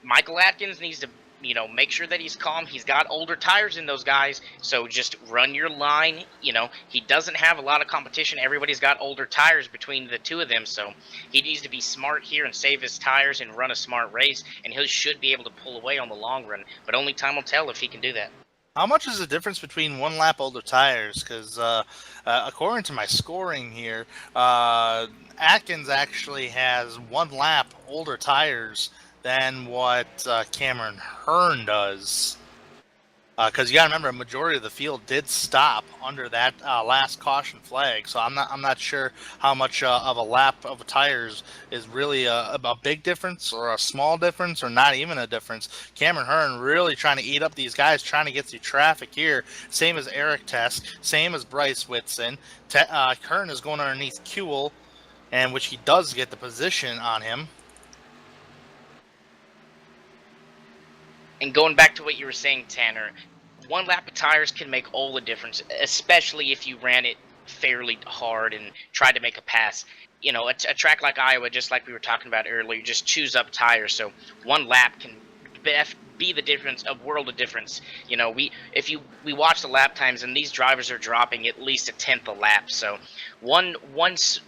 Speaker 3: Michael Atkins needs to, make sure that he's calm. He's got older tires than those guys, so just run your line. He doesn't have a lot of competition. Everybody's got older tires between the two of them, so he needs to be smart here and save his tires and run a smart race, and he should be able to pull away on the long run, but only time will tell if he can do that.
Speaker 2: How much is the difference between 1 lap older tires? Because according to my scoring here, Atkins actually has 1 lap older tires than what Cameron Hearn does. Because you got to remember, a majority of the field did stop under that last caution flag. So I'm not sure how much of a lap of tires is really a big difference or a small difference or not even a difference. Cameron Hearn really trying to eat up these guys, trying to get through traffic here. Same as Eric Tesk, same as Bryce Whitson. Hearn is going underneath Kuehl, and which he does get the position on him.
Speaker 3: And going back to what you were saying, Tanner, 1 lap of tires can make all the difference, especially if you ran it fairly hard and tried to make a pass. A track like Iowa, just like we were talking about earlier, just chews up tires. So 1 lap can be the difference, a world of difference. We watch the lap times, and these drivers are dropping at least 1/10 a lap. So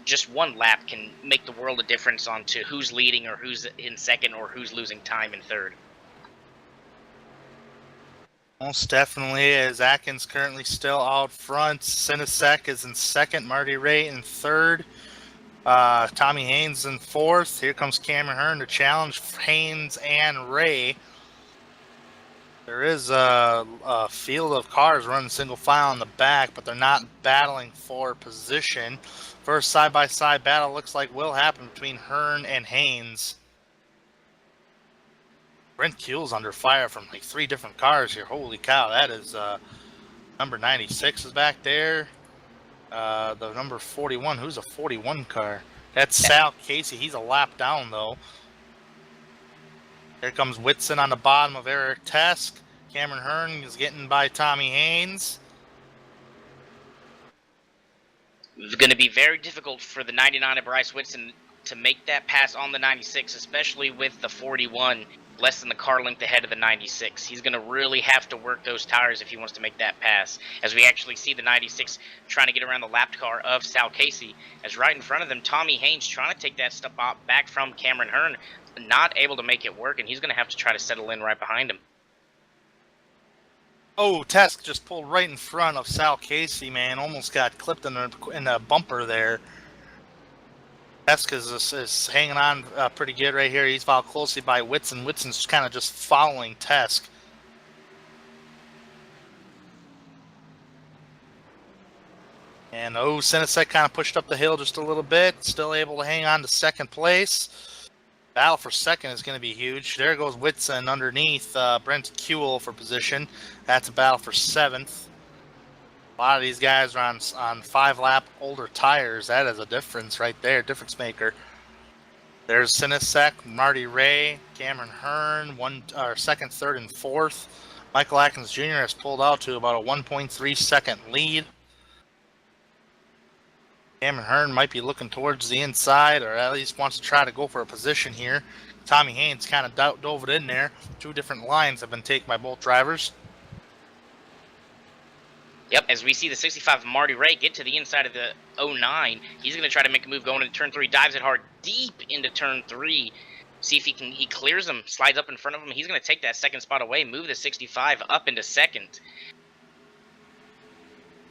Speaker 3: just one lap can make the world of difference on to who's leading or who's in second or who's losing time in third.
Speaker 2: Most definitely is. Atkins currently still out front. Sinisek is in second. Marty Ray in third. Tommy Haynes in fourth. Here comes Cameron Hearn to challenge Haynes and Ray. There is a field of cars running single file in the back, but they're not battling for position. First side-by-side battle looks like will happen between Hearn and Haynes. Brent Kuehl's under fire from like 3 different cars here. Holy cow, that is number 96 is back there. The number 41, who's a 41 car? That's Sal Casey. He's a lap down though. Here comes Whitson on the bottom of Eric Tesk. Cameron Hearn is getting by Tommy Haynes.
Speaker 3: It's going to be very difficult for the 99 of Bryce Whitson to make that pass on the 96, especially with the 41 less than the car length ahead of the 96. He's going to really have to work those tires if he wants to make that pass. As we actually see the 96 trying to get around the lapped car of Sal Casey, as right in front of them, Tommy Haynes trying to take that step back from Cameron Hearn, not able to make it work, and he's going to have to try to settle in right behind him.
Speaker 2: Oh, Tesk just pulled right in front of Sal Casey, man. Almost got clipped in the bumper there. Tesk is hanging on pretty good right here. He's followed closely by Whitson. Whitson's kind of just following Tesk. And Senesek kind of pushed up the hill just a little bit. Still able to hang on to second place. Battle for second is going to be huge. There goes Whitson underneath Brent Kuehl for position. That's a battle for 7th. A lot of these guys are on 5-lap older tires. That is a difference right there, difference maker. There's Sinisek, Marty Ray, Cameron Hearn, 2nd, 3rd, and 4th. Michael Atkins Jr. has pulled out to about a 1.3 second lead. Cameron Hearn might be looking towards the inside, or at least wants to try to go for a position here. Tommy Haynes kind of dove it in there. 2 different lines have been taken by both drivers.
Speaker 3: Yep, as we see the 65 of Marty Ray get to the inside of the 09, he's going to try to make a move going into turn 3, dives it hard deep into turn 3. See if he clears him, slides up in front of him. He's going to take that second spot away, move the 65 up into second.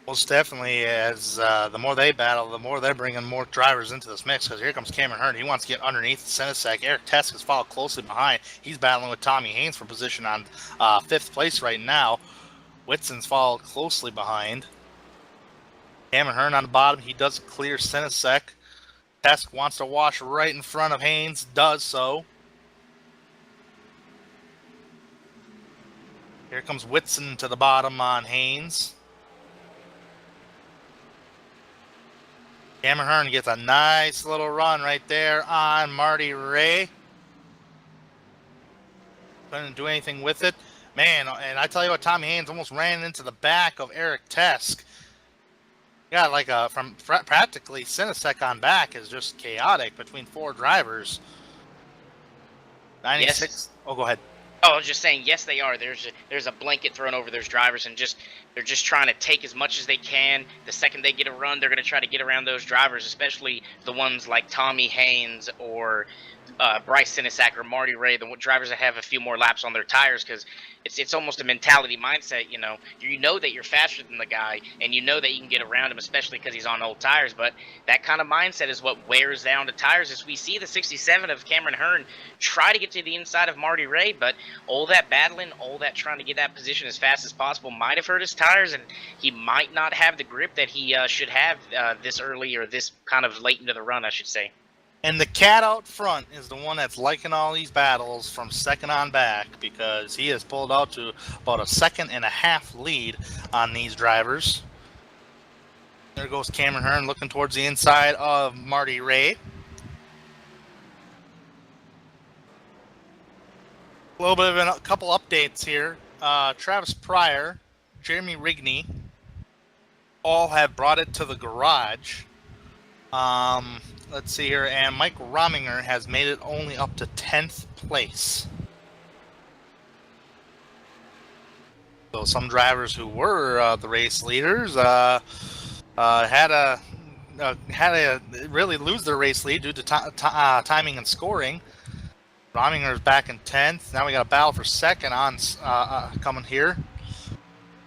Speaker 2: Most definitely, as the more they battle, the more they're bringing more drivers into this mix, because here comes Cameron Hearn. He wants to get underneath Senesek. Eric Tesk is followed closely behind. He's battling with Tommy Haynes for position on 5th place right now. Whitson's followed closely behind. Cameron Hearn on the bottom. He does clear Senesek. Tesk wants to wash right in front of Haynes. Does so. Here comes Whitson to the bottom on Haynes. Cameron Hearn gets a nice little run right there on Marty Ray. Couldn't do anything with it. Man, and I tell you what, Tommy Haynes almost ran into the back of Eric Tesk. Yeah, like from practically Sinisek on back is just chaotic between 4 drivers. 96. Yes. Oh, go ahead.
Speaker 3: Oh, I was just saying, yes, they are. There's a blanket thrown over those drivers, and they're just trying to take as much as they can. The second they get a run, they're going to try to get around those drivers, especially the ones like Tommy Haynes or Bryce Sinisek or Marty Ray, the drivers that have a few more laps on their tires, because it's almost a mentality mindset. You know that you're faster than the guy, and you know that you can get around him, especially because he's on old tires. But that kind of mindset is what wears down the tires. As we see the 67 of Cameron Hearn try to get to the inside of Marty Ray, but all that battling, all that trying to get that position as fast as possible might have hurt his tires, and he might not have the grip that he should have this early, or this kind of late into the run, I should say.
Speaker 2: And the cat out front is the one that's liking all these battles from second on back, because he has pulled out to about a 1.5-second lead on these drivers. There goes Cameron Hearn looking towards the inside of Marty Ray. A little bit of a couple updates here. Travis Pryor, Jeremy Rigney, all have brought it to the garage. Let's see here, and Mike Rominger has made it only up to 10th place. So some drivers who were the race leaders had to really lose their race lead due to timing and scoring. Rominger's back in 10th. Now we got a battle for second on coming here.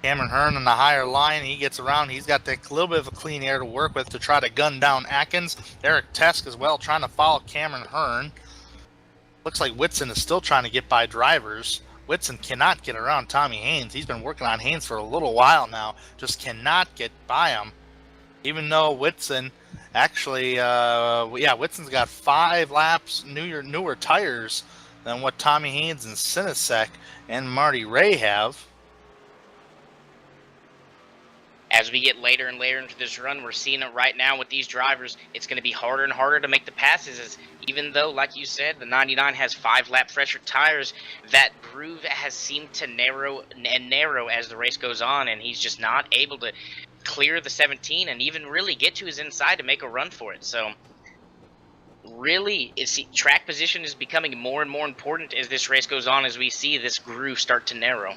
Speaker 2: Cameron Hearn on the higher line. He gets around. He's got that little bit of a clean air to work with to try to gun down Atkins. Eric Tesk as well trying to follow Cameron Hearn. Looks like Whitson is still trying to get by drivers. Whitson cannot get around Tommy Haynes. He's been working on Haynes for a little while now. Just cannot get by him. Even though Whitson Actually, yeah, Whitson's got 5 laps newer tires than what Tommy Haynes and Sinisek and Marty Ray have.
Speaker 3: As we get later and later into this run, we're seeing it right now with these drivers. It's going to be harder and harder to make the passes, as even though, like you said, the 99 has 5-lap fresher tires, that groove has seemed to narrow and narrow as the race goes on, and he's just not able to clear the 17 and even really get to his inside to make a run for it. So really, track position is becoming more and more important as this race goes on, as we see this groove start to narrow.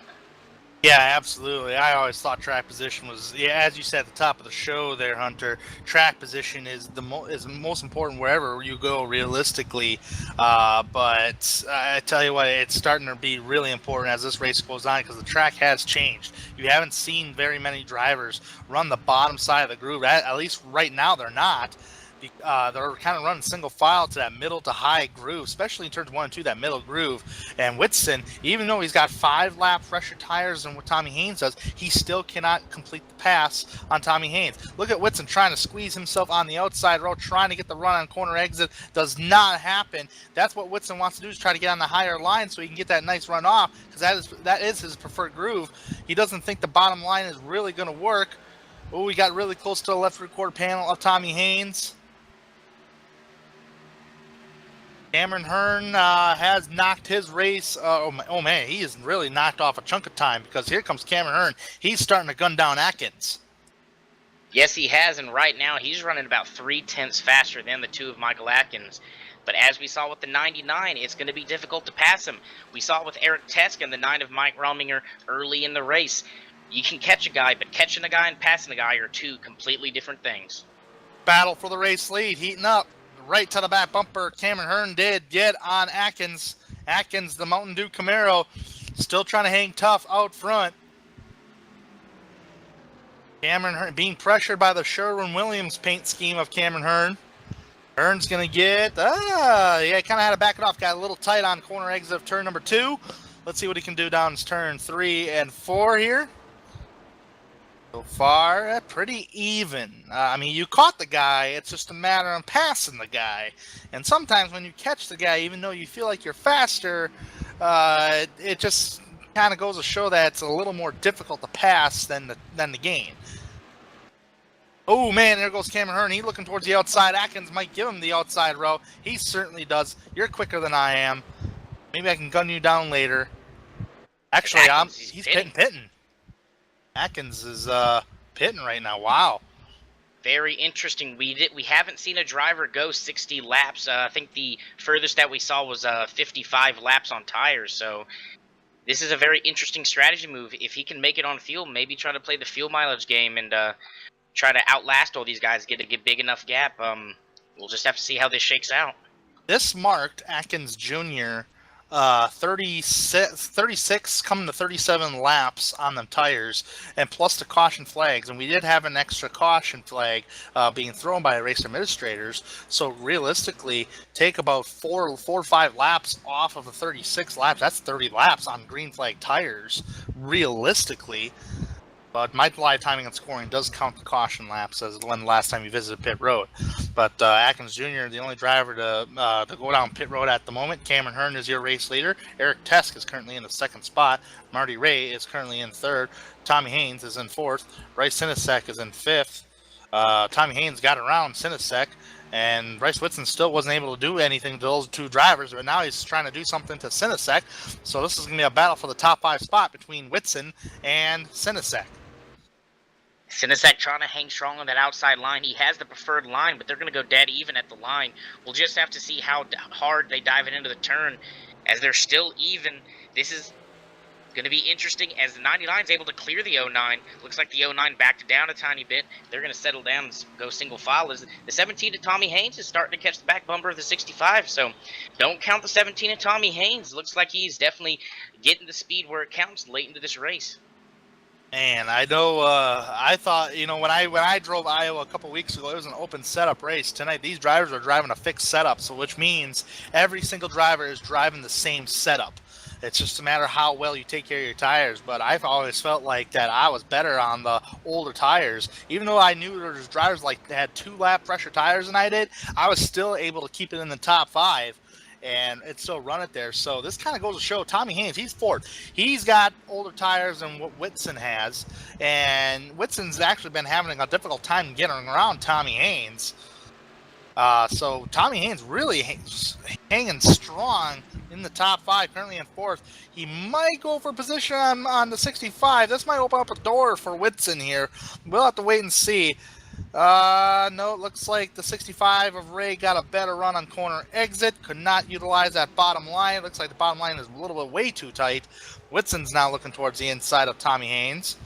Speaker 2: Yeah, absolutely. I always thought track position was, yeah, as you said at the top of the show there, Hunter, track position is the most important wherever you go realistically. But I tell you what, it's starting to be really important as this race goes on because the track has changed. You haven't seen very many drivers run the bottom side of the groove. At least right now they're not. They're kind of running single file to that middle to high groove, especially in turns 1 and 2, that middle groove. And Whitson, even though he's got 5-lap fresher tires than what Tommy Haynes does, he still cannot complete the pass on Tommy Haynes. Look at Whitson trying to squeeze himself on the outside row, trying to get the run on corner exit. Does not happen. That's what Whitson wants to do, is try to get on the higher line so he can get that nice run off, because that is his preferred groove. He doesn't think the bottom line is really going to work. Oh, we got really close to the left rear quarter panel of Tommy Haynes. Cameron Hearn has knocked his race. Oh man, he has really knocked off a chunk of time, because here comes Cameron Hearn. He's starting to gun down Atkins.
Speaker 3: Yes, he has, and right now he's running about 0.3 faster than the 2 of Michael Atkins. But as we saw with the 99, it's going to be difficult to pass him. We saw it with Eric Tesk and the 9 of Mike Rominger early in the race. You can catch a guy, but catching a guy and passing a guy are 2 completely different things.
Speaker 2: Battle for the race lead, heating up. Right to the back bumper, Cameron Hearn did get on Atkins. Atkins, the Mountain Dew Camaro, still trying to hang tough out front. Cameron Hearn being pressured by the Sherwin-Williams paint scheme of Cameron Hearn. Hearn's going to get, yeah, kind of had to back it off. Got a little tight on corner exit of turn number 2. Let's see what he can do down turn 3 and 4 here. So far, pretty even. I mean, you caught the guy. It's just a matter of passing the guy. And sometimes when you catch the guy, even though you feel like you're faster, it just kind of goes to show that it's a little more difficult to pass than the gain. Oh, man, there goes Cameron Hearn. He's looking towards the outside. Atkins might give him the outside row. He certainly does. You're quicker than I am. Maybe I can gun you down later. Actually, he's pitting. Atkins is pitting right now. Wow.
Speaker 3: Very interesting. We haven't seen a driver go 60 laps. I think the furthest that we saw was 55 laps on tires. So this is a very interesting strategy move. If he can make it on fuel, maybe try to play the fuel mileage game and try to outlast all these guys, get a big enough gap. We'll just have to see how this shakes out.
Speaker 2: This marked Atkins Jr. 36 coming to 37 laps on them tires, and plus the caution flags. And we did have an extra caution flag being thrown by race administrators. So realistically, take about 4 or 5 laps off of the 36 laps. That's 30 laps on green flag tires, realistically. But my live timing and scoring does count the caution laps as when the last time you visited pit road. But Atkins Jr., the only driver to go down pit road at the moment. Cameron Hearn is your race leader. Eric Tesk is currently in the 2nd spot. Marty Ray is currently in 3rd. Tommy Haynes is in 4th. Bryce Sinisek is in 5th. Tommy Haynes got around Sinisek, and Bryce Whitson still wasn't able to do anything to those 2 drivers, but now he's trying to do something to Sinisek. So this is going to be a battle for the top 5 spot between Whitson and Sinisek.
Speaker 3: Sinisek trying to hang strong on that outside line. He has the preferred line, but they're going to go dead even at the line. We'll just have to see how hard they dive it into the turn. As they're still even, this is going to be interesting as the 99 is able to clear the 09. Looks like the 09 backed down a tiny bit. They're going to settle down and go single file. As the 17 to Tommy Haynes is starting to catch the back bumper of the 65. So don't count the 17 to Tommy Haynes. Looks like he's definitely getting the speed where it counts late into this race.
Speaker 2: Man, I know. I thought, when I drove Iowa a couple weeks ago, it was an open setup race. Tonight, these drivers are driving a fixed setup, so which means every single driver is driving the same setup. It's just a matter of how well you take care of your tires. But I've always felt like that I was better on the older tires. Even though I knew there was drivers like that had 2-lap fresher tires than I did, I was still able to keep it in the top 5 and it still run it there. So this kind of goes to show Tommy Haynes, he's fourth. He's got older tires than what Whitson has, and Whitson's actually been having a difficult time getting around Tommy Haynes. So Tommy Haynes really hanging strong in the top 5, currently in 4th. He might go for position on the 65. This might open up a door for Whitson here. We'll have to wait and see. No, it looks like the 65 of Ray got a better run on corner exit. Could not utilize that bottom line. It looks like the bottom line is a little bit way too tight. Whitson's now looking towards the inside of Tommy Haynes.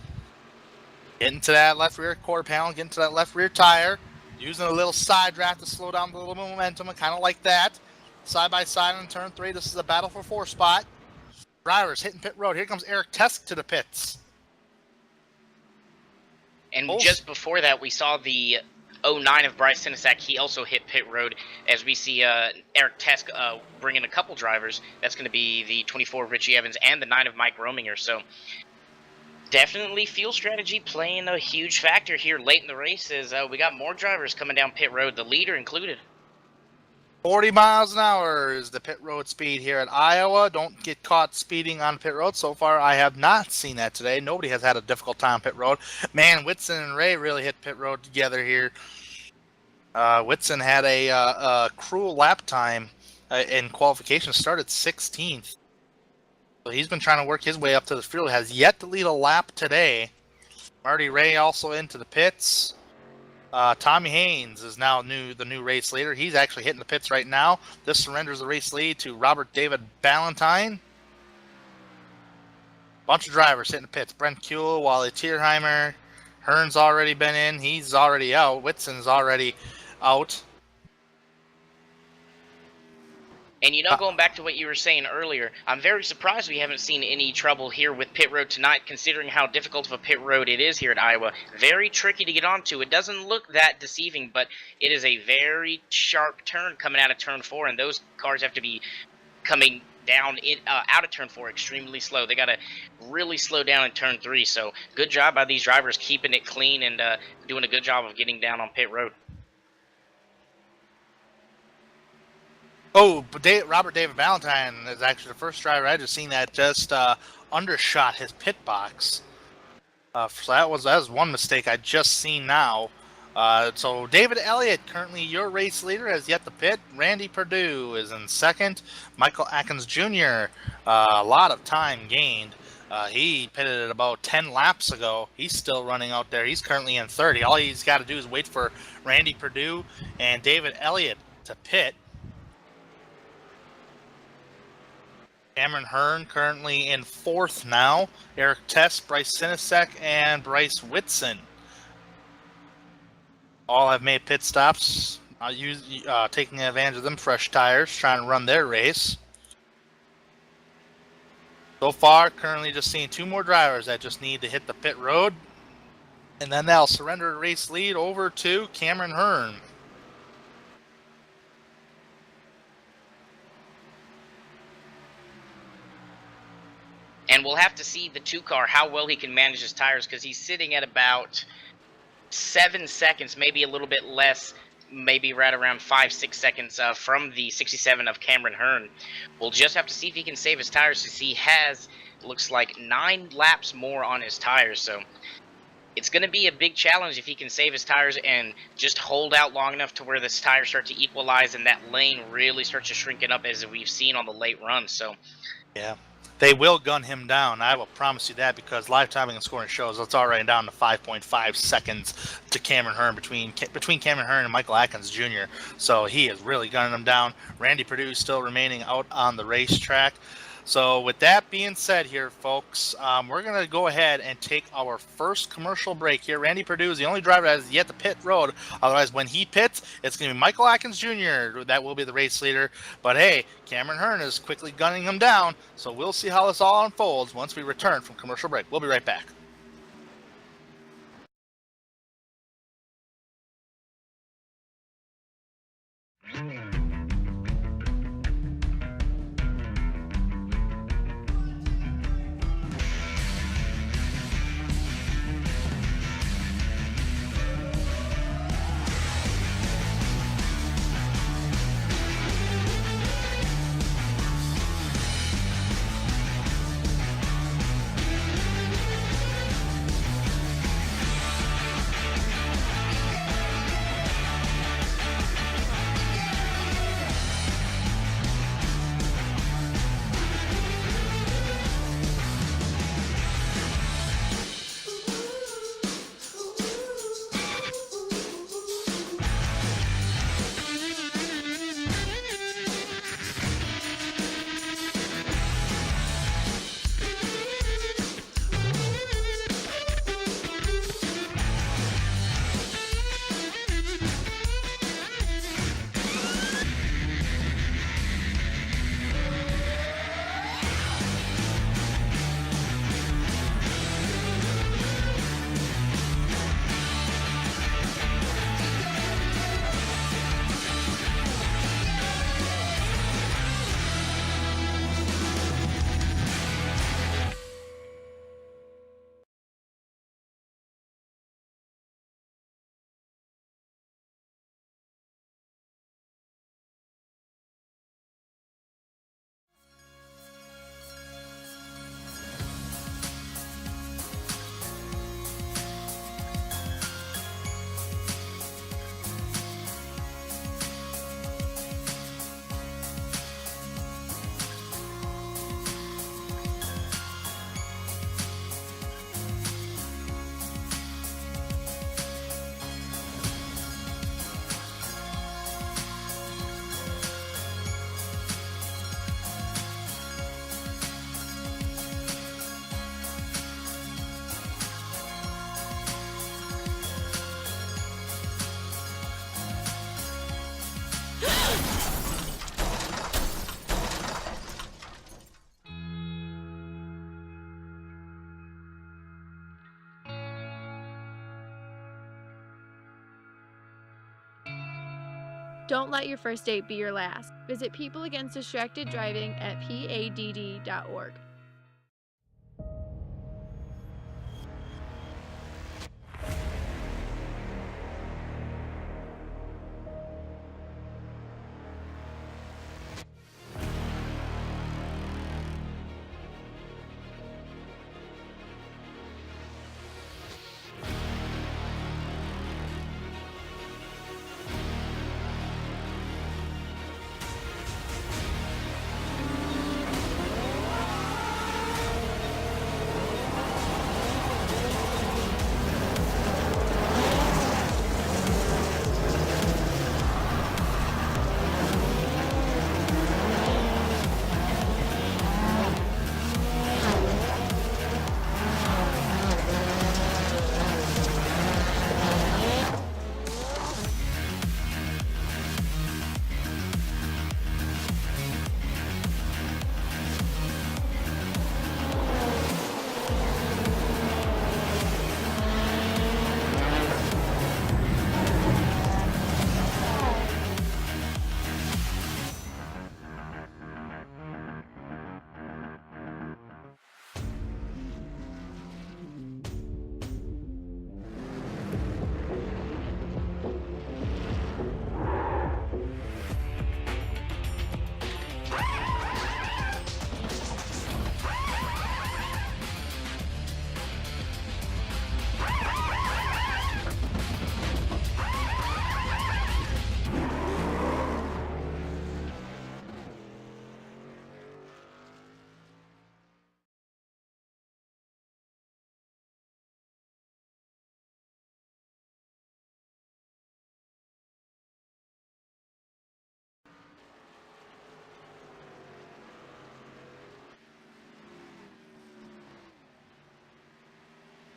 Speaker 2: Getting to that left rear quarter panel, getting to that left rear tire. Using a little side draft to slow down the little momentum, kind of like that. Side by side on turn 3. This is a battle for 4 spot. Drivers hitting pit road. Here comes Eric Tesk to the pits.
Speaker 3: And just before that, we saw the 09 of Bryce Sinisak. He also hit pit road, as we see Eric Tesk bringing a couple drivers. That's going to be the 24 of Richie Evans and the 9 of Mike Rominger. So definitely fuel strategy playing a huge factor here late in the race. As we got more drivers coming down pit road, the leader included.
Speaker 2: 40 miles an hour is the pit road speed here at Iowa. Don't get caught speeding on pit road. So far, I have not seen that today. Nobody has had a difficult time on pit road. Man, Whitson and Ray really hit pit road together here. Whitson had a cruel lap time in qualification, started 16th. So he's been trying to work his way up to the field. Has yet to lead a lap today. Marty Ray also into the pits. Tommy Haynes is now the new race leader. He's actually hitting the pits right now. This surrenders the race lead to Robert David Ballantyne. Bunch of drivers hitting the pits. Brent Kuehl, Wally Tierheimer. Hearn's already been in. He's already out. Whitson's already out.
Speaker 3: And going back to what you were saying earlier, I'm very surprised we haven't seen any trouble here with pit road tonight, considering how difficult of a pit road it is here at Iowa. Very tricky to get onto. It doesn't look that deceiving, but it is a very sharp turn coming out of turn 4, and those cars have to be coming down out of turn 4 extremely slow. They got to really slow down in turn 3. So good job by these drivers keeping it clean and doing a good job of getting down on pit road.
Speaker 2: Oh, but Robert David Ballantyne is actually the first driver I just seen that just undershot his pit box. So that was one mistake I just seen now. So David Elliott, currently your race leader, has yet to pit. Randy Perdue is in second. Michael Atkins Jr., a lot of time gained. He pitted it about 10 laps ago. He's still running out there. He's currently in 30. All he's got to do is wait for Randy Perdue and David Elliott to pit. Cameron Hearn currently in 4th now. Eric Tesk, Bryce Sinisak, and Bryce Whitson all have made pit stops, taking advantage of them fresh tires, trying to run their race. So far, currently just seeing 2 more drivers that just need to hit the pit road, and then they'll surrender the race lead over to Cameron Hearn.
Speaker 3: And we'll have to see the 2-car, how well he can manage his tires, because he's sitting at about 7 seconds, maybe a little bit less, maybe right around 5-6 seconds from the 67 of Cameron Hearn. We'll just have to see if he can save his tires, since he has, looks like, 9 laps more on his tires. So it's going to be a big challenge if he can save his tires and just hold out long enough to where the tires start to equalize and that lane really starts to shrink it up, as we've seen on the late run. So
Speaker 2: yeah. They will gun him down. I will promise you that, because live timing and scoring shows it's already down to 5.5 seconds to Cameron Hearn between Cameron Hearn and Michael Atkins Jr. So he is really gunning him down. Randy Perdue still remaining out on the racetrack. So with that being said here, folks, we're going to go ahead and take our first commercial break here. Randy Perdue is the only driver that has yet to pit road. Otherwise, when he pits, it's going to be Michael Atkins Jr. that will be the race leader. But hey, Cameron Hearn is quickly gunning him down. So we'll see how this all unfolds once we return from commercial break. We'll be right back.
Speaker 4: Don't let your first date be your last. Visit People Against Distracted Driving at PADD.org.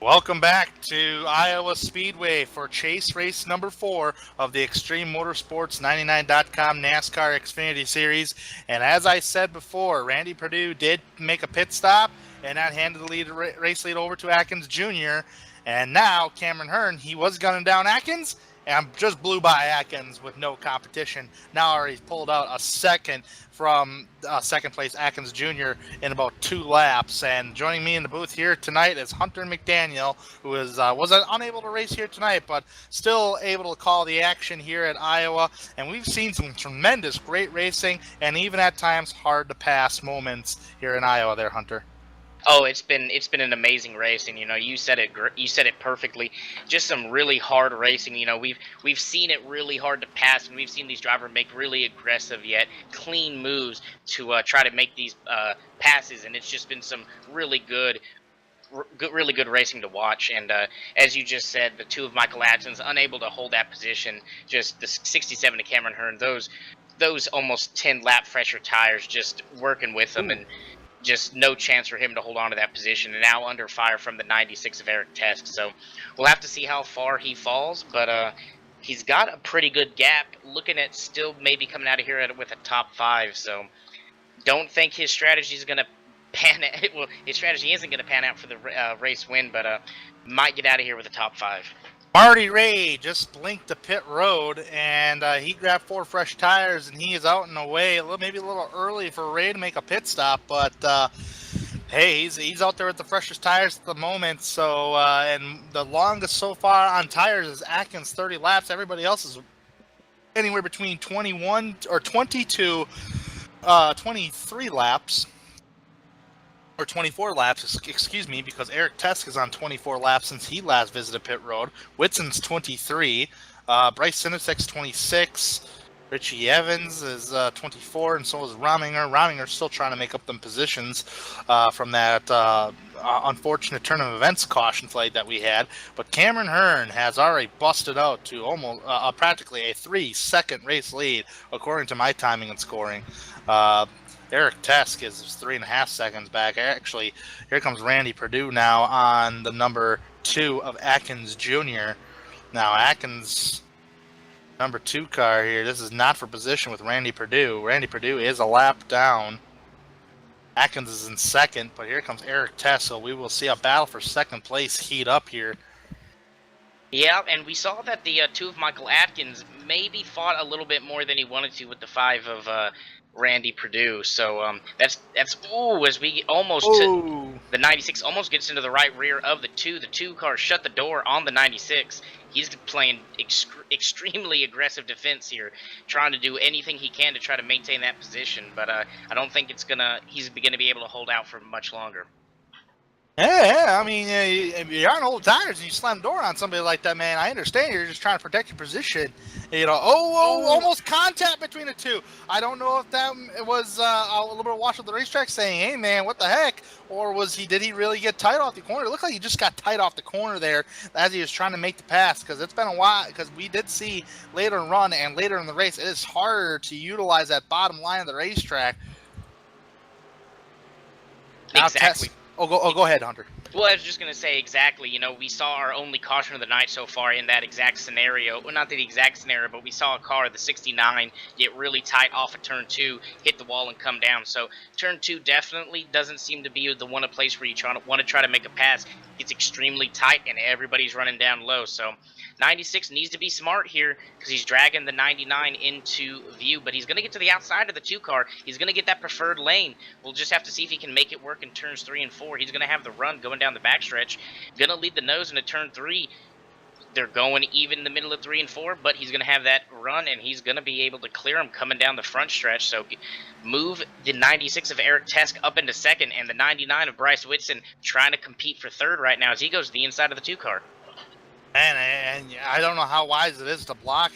Speaker 2: Welcome back to Iowa Speedway for chase race number 4 of the Extreme Motorsports 99.com NASCAR Xfinity Series. And as I said before, Randy Perdue did make a pit stop and that handed the race lead over to Atkins Jr. And now Cameron Hearn, he was gunning down Atkins and just blew by Atkins with no competition. Now already pulled out a second from second place Atkins Jr. in about 2 laps. And joining me in the booth here tonight is Hunter McDaniel, who was unable to race here tonight, but still able to call the action here at Iowa. And we've seen some tremendous great racing and even at times hard to pass moments here in Iowa there, Hunter.
Speaker 3: Oh, it's been an amazing race, and you said it perfectly. Just some really hard racing. We've seen it really hard to pass, and we've seen these drivers make really aggressive yet clean moves to try to make these passes, and it's just been some really good racing to watch. And as you just said, the 2 of Michael Atkins unable to hold that position. Just the 67 to Cameron Hearn, those almost 10 lap fresher tires just working with them. Ooh. And just no chance for him to hold on to that position, and now under fire from the 96 of Eric Tesk. So we'll have to see how far he falls, but he's got a pretty good gap, looking at still maybe coming out of here with a top 5. So don't think his strategy is going to pan out. Well, his strategy isn't going to pan out for the race win, but might get out of here with a top 5.
Speaker 2: Marty Ray just blinked the pit road, and he grabbed 4 fresh tires, and he is out and away. Maybe a little early for Ray to make a pit stop, but hey, he's out there with the freshest tires at the moment. So, and the longest so far on tires is Atkins, 30 laps. Everybody else is anywhere between 21 or 22, 23 laps. Or 24 laps, excuse me, because Eric Tesk is on 24 laps since he last visited pit road. Whitson's 23, Bryce Sinisek's 26, Richie Evans is 24, and so is Rominger. Rominger's still trying to make up them positions from that unfortunate turn of events caution flag that we had. But Cameron Hearn has already busted out to almost practically a 3-second race lead, according to my timing and scoring. Eric Tesk is 3.5 seconds back. Actually, here comes Randy Perdue now on the number 2 of Atkins Jr. Now, Atkins, number 2 car here. This is not for position with Randy Perdue. Randy Perdue is a lap down. Atkins is in second, but here comes Eric Tesk, so we will see a battle for second place heat up here.
Speaker 3: Yeah, and we saw that the 2 of Michael Atkins maybe fought a little bit more than he wanted to with the 5 of Randy Purdue. So that's as we almost to the 96 almost gets into the right rear of the 2. The 2 car shut the door on the 96. He's playing extremely aggressive defense here, trying to do anything he can to try to maintain that position. But I don't think he's gonna be able to hold out for much longer.
Speaker 2: Yeah, I mean, you're on old tires and you slam the door on somebody like that, man. I understand you're just trying to protect your position. You know, almost contact between the two. I don't know if that was a little bit of watch of the racetrack saying, "Hey, man, what the heck?" Or did he really get tight off the corner? It looked like he just got tight off the corner there as he was trying to make the pass, because it's been a while. Because we did see later in run and later in the race, it is harder to utilize that bottom line of the racetrack. Now
Speaker 3: Exactly.
Speaker 2: Go ahead, Hunter.
Speaker 3: Well, I was just going to say exactly. You know, we saw our only caution of the night so far in that exact scenario. Well, not the exact scenario, but we saw a car, the 69, get really tight off of turn 2, hit the wall, and come down. So turn 2 definitely doesn't seem to be the one place where you want to try to make a pass. It's extremely tight, and everybody's running down low. So 96 needs to be smart here because he's dragging the 99 into view, but he's going to get to the outside of the 2 car. He's going to get that preferred lane. We'll just have to see if he can make it work in turns 3 and 4. He's going to have the run going down the backstretch, going to lead the nose into turn 3. They're going even in the middle of 3 and 4, but he's going to have that run, and he's going to be able to clear him coming down the front stretch. So move the 96 of Eric Tesk up into second, and the 99 of Bryce Whitson trying to compete for third right now as he goes to the inside of the 2 car.
Speaker 2: And I don't know how wise it is to block,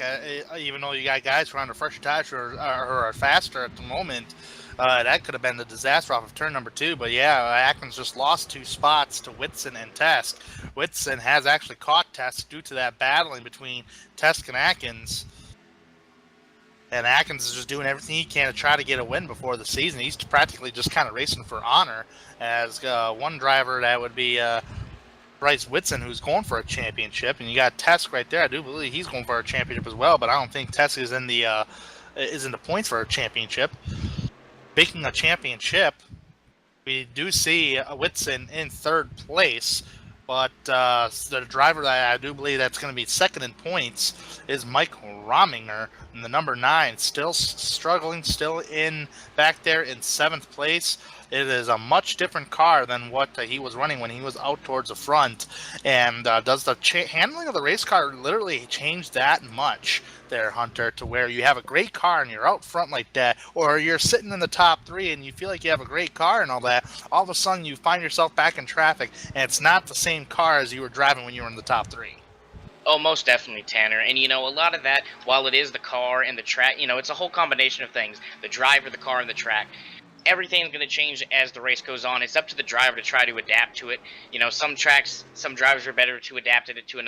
Speaker 2: even though you got guys who are on the fresher tires or are faster at the moment. That could have been the disaster off of turn number 2. But yeah, Atkins just lost 2 spots to Whitson and Tesk. Whitson has actually caught Tesk due to that battling between Tesk and Atkins. And Atkins is just doing everything he can to try to get a win before the season. He's practically just kind of racing for honor as one driver that would be Bryce Whitson, who's going for a championship, and you got Tesk right there. I do believe he's going for a championship as well, but I don't think Tesk is in the points for a championship. Speaking of championship, we do see Whitson in 3rd place, but the driver that I do believe that's going to be second in points is Mike Rominger, in the number 9, still struggling, still in back there in 7th place. It is a much different car than what he was running when he was out towards the front. And does the handling of the race car literally change that much there, Hunter, to where you have a great car and you're out front like that, or you're sitting in the top 3 and you feel like you have a great car and all that, all of a sudden you find yourself back in traffic and it's not the same car as you were driving when you were in the top 3?
Speaker 3: Oh, most definitely, Tanner. And, you know, a lot of that, while it is the car and the track, you know, it's a whole combination of things. The driver, the car, and the track. Everything's going to change as the race goes on. It's up to the driver to try to adapt to it. You know, some tracks, some drivers are better to adapt it to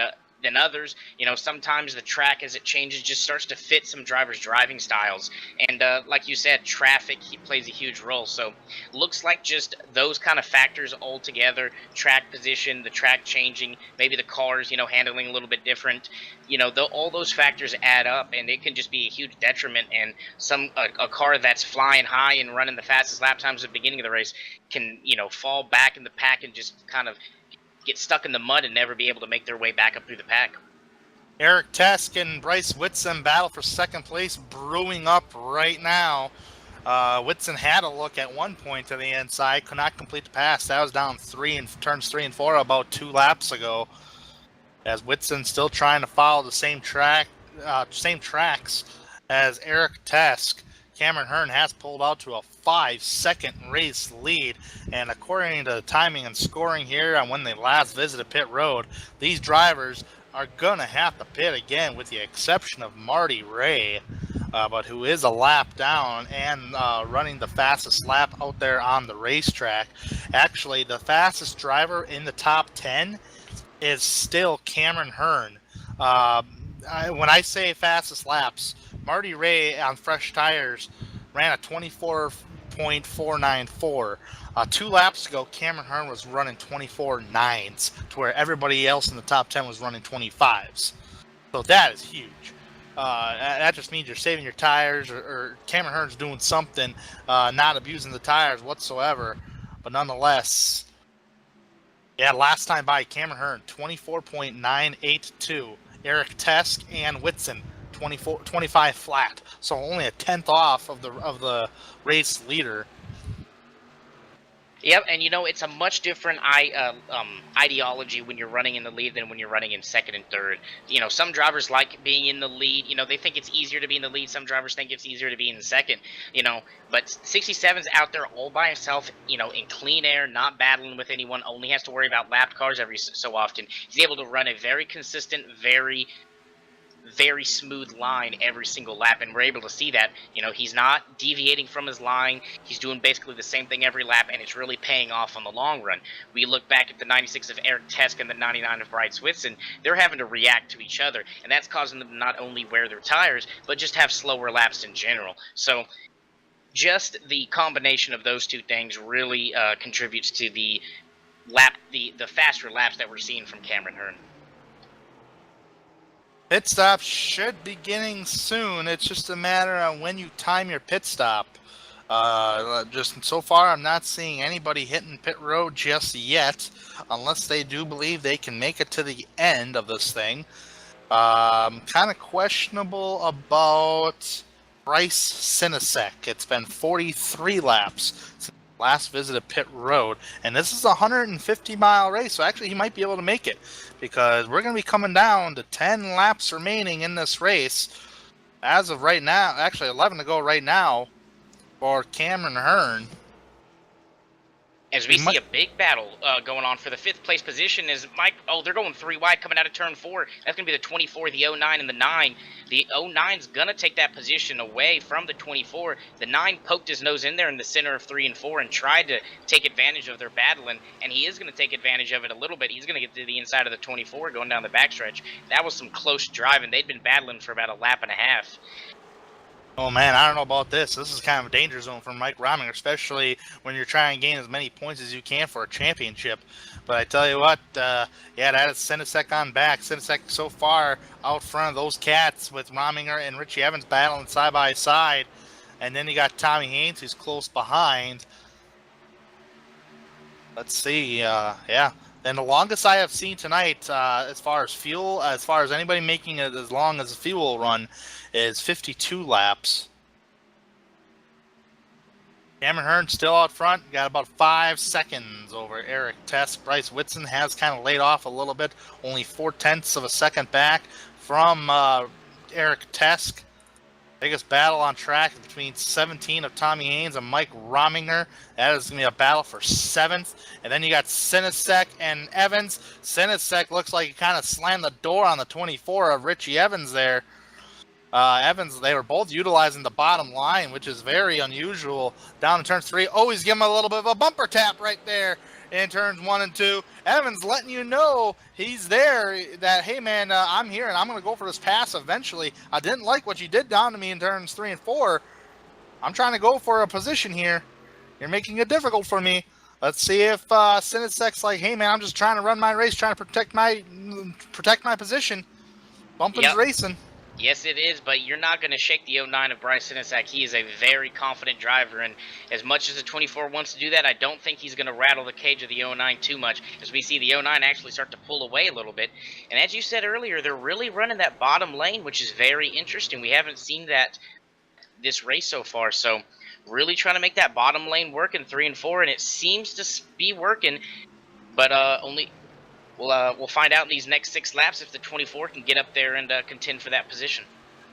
Speaker 3: than others. You know, sometimes the track, as it changes, just starts to fit some drivers' driving styles. And like you said, traffic plays a huge role. So looks like just those kind of factors all together, track position, the track changing, maybe the cars, you know, handling a little bit different. You know, all those factors add up, and it can just be a huge detriment. And a car that's flying high and running the fastest lap times at the beginning of the race can, you know, fall back in the pack and just kind of get stuck in the mud and never be able to make their way back up through the pack.
Speaker 2: Eric Tesk and Bryce Whitson battle for 2nd place brewing up right now. Whitson had a look at one point to the inside, could not complete the pass. That was down turns 3 and 4 about 2 laps ago. As Whitson still trying to follow the same tracks as Eric Tesk. Cameron Hearn has pulled out to a 5-second race lead, and according to the timing and scoring here on when they last visited pit road, these drivers are going to have to pit again with the exception of Marty Ray, but who is a lap down and running the fastest lap out there on the racetrack. Actually, the fastest driver in the top 10 is still Cameron Hearn. When I say fastest laps, Marty Ray on fresh tires ran a 24.494. 2 laps ago, Cameron Hearn was running 24.9s, to where everybody else in the top 10 was running 25s. So that is huge. That just means you're saving your tires, or Cameron Hearn's doing something, not abusing the tires whatsoever. But nonetheless, yeah, last time by Cameron Hearn, 24.982. Eric Tesk and Whitson, 25 flat, so only a tenth off of the race leader.
Speaker 3: Yep, and it's a much different ideology when you're running in the lead than when you're running in second and third. Some drivers like being in the lead. They think it's easier to be in the lead. Some drivers think it's easier to be in second. But 67's out there all by himself. In clean air, not battling with anyone. Only has to worry about lapped cars every so often. He's able to run a very consistent, very smooth line every single lap, and we're able to see that. He's not deviating from his line. He's doing basically the same thing every lap, and it's really paying off on the long run. We look back at the 96 of Eric Tesk and the 99 of Bryce Whitson. They're having to react to each other, and that's causing them to not only wear their tires, but just have slower laps in general. So just the combination of those two things really contributes to the faster laps that we're seeing from Cameron Hearn.
Speaker 2: Pit stop should be beginning soon. It's just a matter of when you time your pit stop. Just so far, I'm not seeing anybody hitting pit road just yet, unless they do believe they can make it to the end of this thing. Kind of questionable about Bryce Sinisek. It's been 43 laps since last visit of pit road, and this is a 150-mile race, so actually he might be able to make it, because we're going to be coming down to 10 laps remaining in this race as of right now. Actually 11 to go right now for Cameron Hearn.
Speaker 3: As we see a big battle going on for the 5th place position is Mike. Oh, they're going 3 wide coming out of turn 4. That's going to be the 24, the 09, and the 9. The 09's going to take that position away from the 24. The 9 poked his nose in there in the center of 3 and 4 and tried to take advantage of their battling, and he is going to take advantage of it a little bit. He's going to get to the inside of the 24 going down the backstretch. That was some close driving. They'd been battling for about a lap and a half.
Speaker 2: Oh man, I don't know about this. This is kind of a danger zone for Mike Rominger, especially when you're trying to gain as many points as you can for a championship. But I tell you what, that is Sinisek on back. Sinisek so far out front of those cats with Rominger and Richie Evans battling side by side. And then you got Tommy Haynes who's close behind. Let's see, Then the longest I have seen tonight, as far as anybody making it as long as a fuel run, is 52 laps. Cameron Hearn still out front, got about 5 seconds over Eric Tesk. Bryce Whitson has kind of laid off a little bit, only 0.4 of a second back from Eric Tesk. Biggest battle on track is between 17 of Tommy Haynes and Mike Rominger. That is going to be a battle for 7th. And then you got Sinisek and Evans. Sinisek looks like he kind of slammed the door on the 24 of Richie Evans there. Evans, they were both utilizing the bottom line, which is very unusual. Down in turn 3. Oh, he's giving him a little bit of a bumper tap right there in turns 1 and 2. Evans letting you know he's there, that, hey man, I'm here and I'm going to go for this pass eventually. I didn't like what you did down to me in turns 3 and 4. I'm trying to go for a position here. You're making it difficult for me. Let's see if Sinisek's like, hey man, I'm just trying to run my race, trying to protect my position. Bumping's racing.
Speaker 3: Yes, it is, but you're not going to shake the 09 of Bryce Sinisek. He is a very confident driver, and as much as the 24 wants to do that, I don't think he's going to rattle the cage of the 09 too much, as we see the 09 actually start to pull away a little bit. And as you said earlier, they're really running that bottom lane, which is very interesting. We haven't seen that this race so far, so really trying to make that bottom lane work in 3 and 4, and it seems to be working, but We'll find out in these next 6 laps if the 24 can get up there and contend for that position.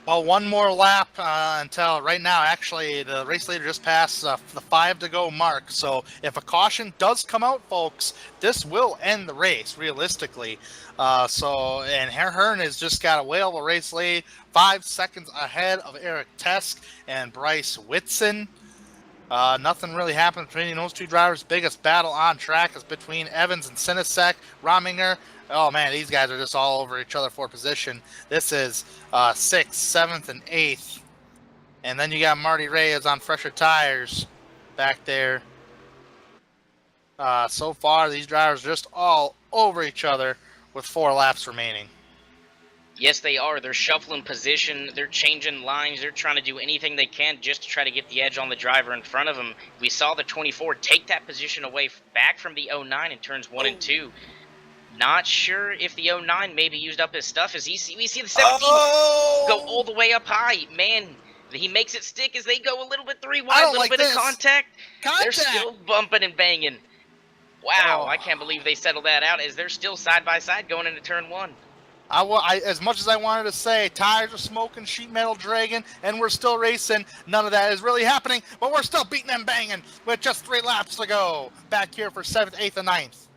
Speaker 2: Well, one more lap until right now. Actually, the race leader just passed the 5 to go mark. So if a caution does come out, folks, this will end the race realistically. And Hearn has just got a whale of a race lead, 5 seconds ahead of Eric Tesk and Bryce Whitson. Nothing really happened between those two drivers. Biggest battle on track is between Evans and Sinisek. Rominger, oh man, these guys are just all over each other for position. This is 6th, 7th, and 8th. And then you got Marty Reyes on fresher tires back there. So far, these drivers are just all over each other with 4 laps remaining.
Speaker 3: Yes, they are. They're shuffling position. They're changing lines. They're trying to do anything they can just to try to get the edge on the driver in front of them. We saw the 24 take that position away back from the 09 in turns 1 and 2. Not sure if the 09 maybe used up his stuff. We see the 17 go all the way up high. Man, he makes it stick as they go a little bit 3 wide, a little bit of contact. They're still bumping and banging. Wow, I can't believe they settled that out as they're still side by side going into turn 1.
Speaker 2: As much as I wanted to say, tires are smoking, sheet metal dragging, and we're still racing, none of that is really happening, but we're still beating and banging with just 3 laps to go. Back here for 7th, 8th, and 9th.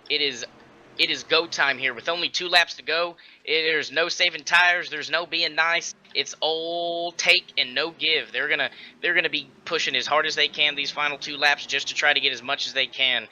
Speaker 3: It is go time here with only 2 laps to go. There's no saving tires. There's no being nice. It's all take and no give. They're gonna be pushing as hard as they can these final 2 laps just to try to get as much as they can.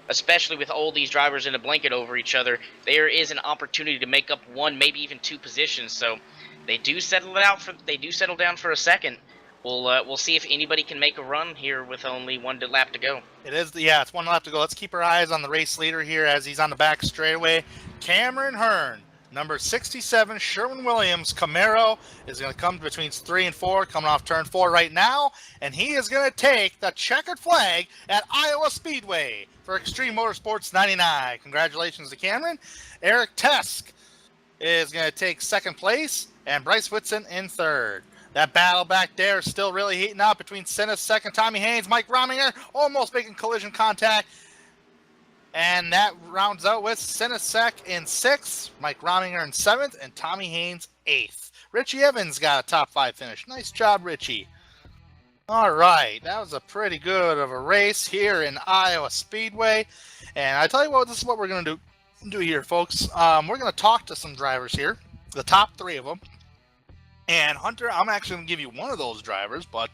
Speaker 3: Especially with all these drivers in a blanket over each other, there is an opportunity to make up 1, maybe even 2 positions. So they do settle down for a second. We'll see if anybody can make a run here with only 1 lap to go.
Speaker 2: It's 1 lap to go. Let's keep our eyes on the race leader here as he's on the back straightaway. Cameron Hearn, number 67, Sherwin-Williams Camaro is going to come between 3 and 4, coming off turn 4 right now, and he is going to take the checkered flag at Iowa Speedway for Extreme Motorsports 99. Congratulations to Cameron. Eric Tesk is going to take 2nd place, and Bryce Whitson in 3rd. That battle back there is still really heating up between Senna's 2nd, Tommy Haynes, Mike Rominger, almost making collision contact. And that rounds out with Senna Sec in 6th, Mike Rominger in 7th, and Tommy Haynes 8th. Richie Evans got a top 5 finish. Nice job, Richie. All right, that was a pretty good of a race here in Iowa Speedway. And I tell you what, this is what we're going to do here, folks. We're going to talk to some drivers here, the top 3 of them. And Hunter, I'm actually going to give you one of those drivers, but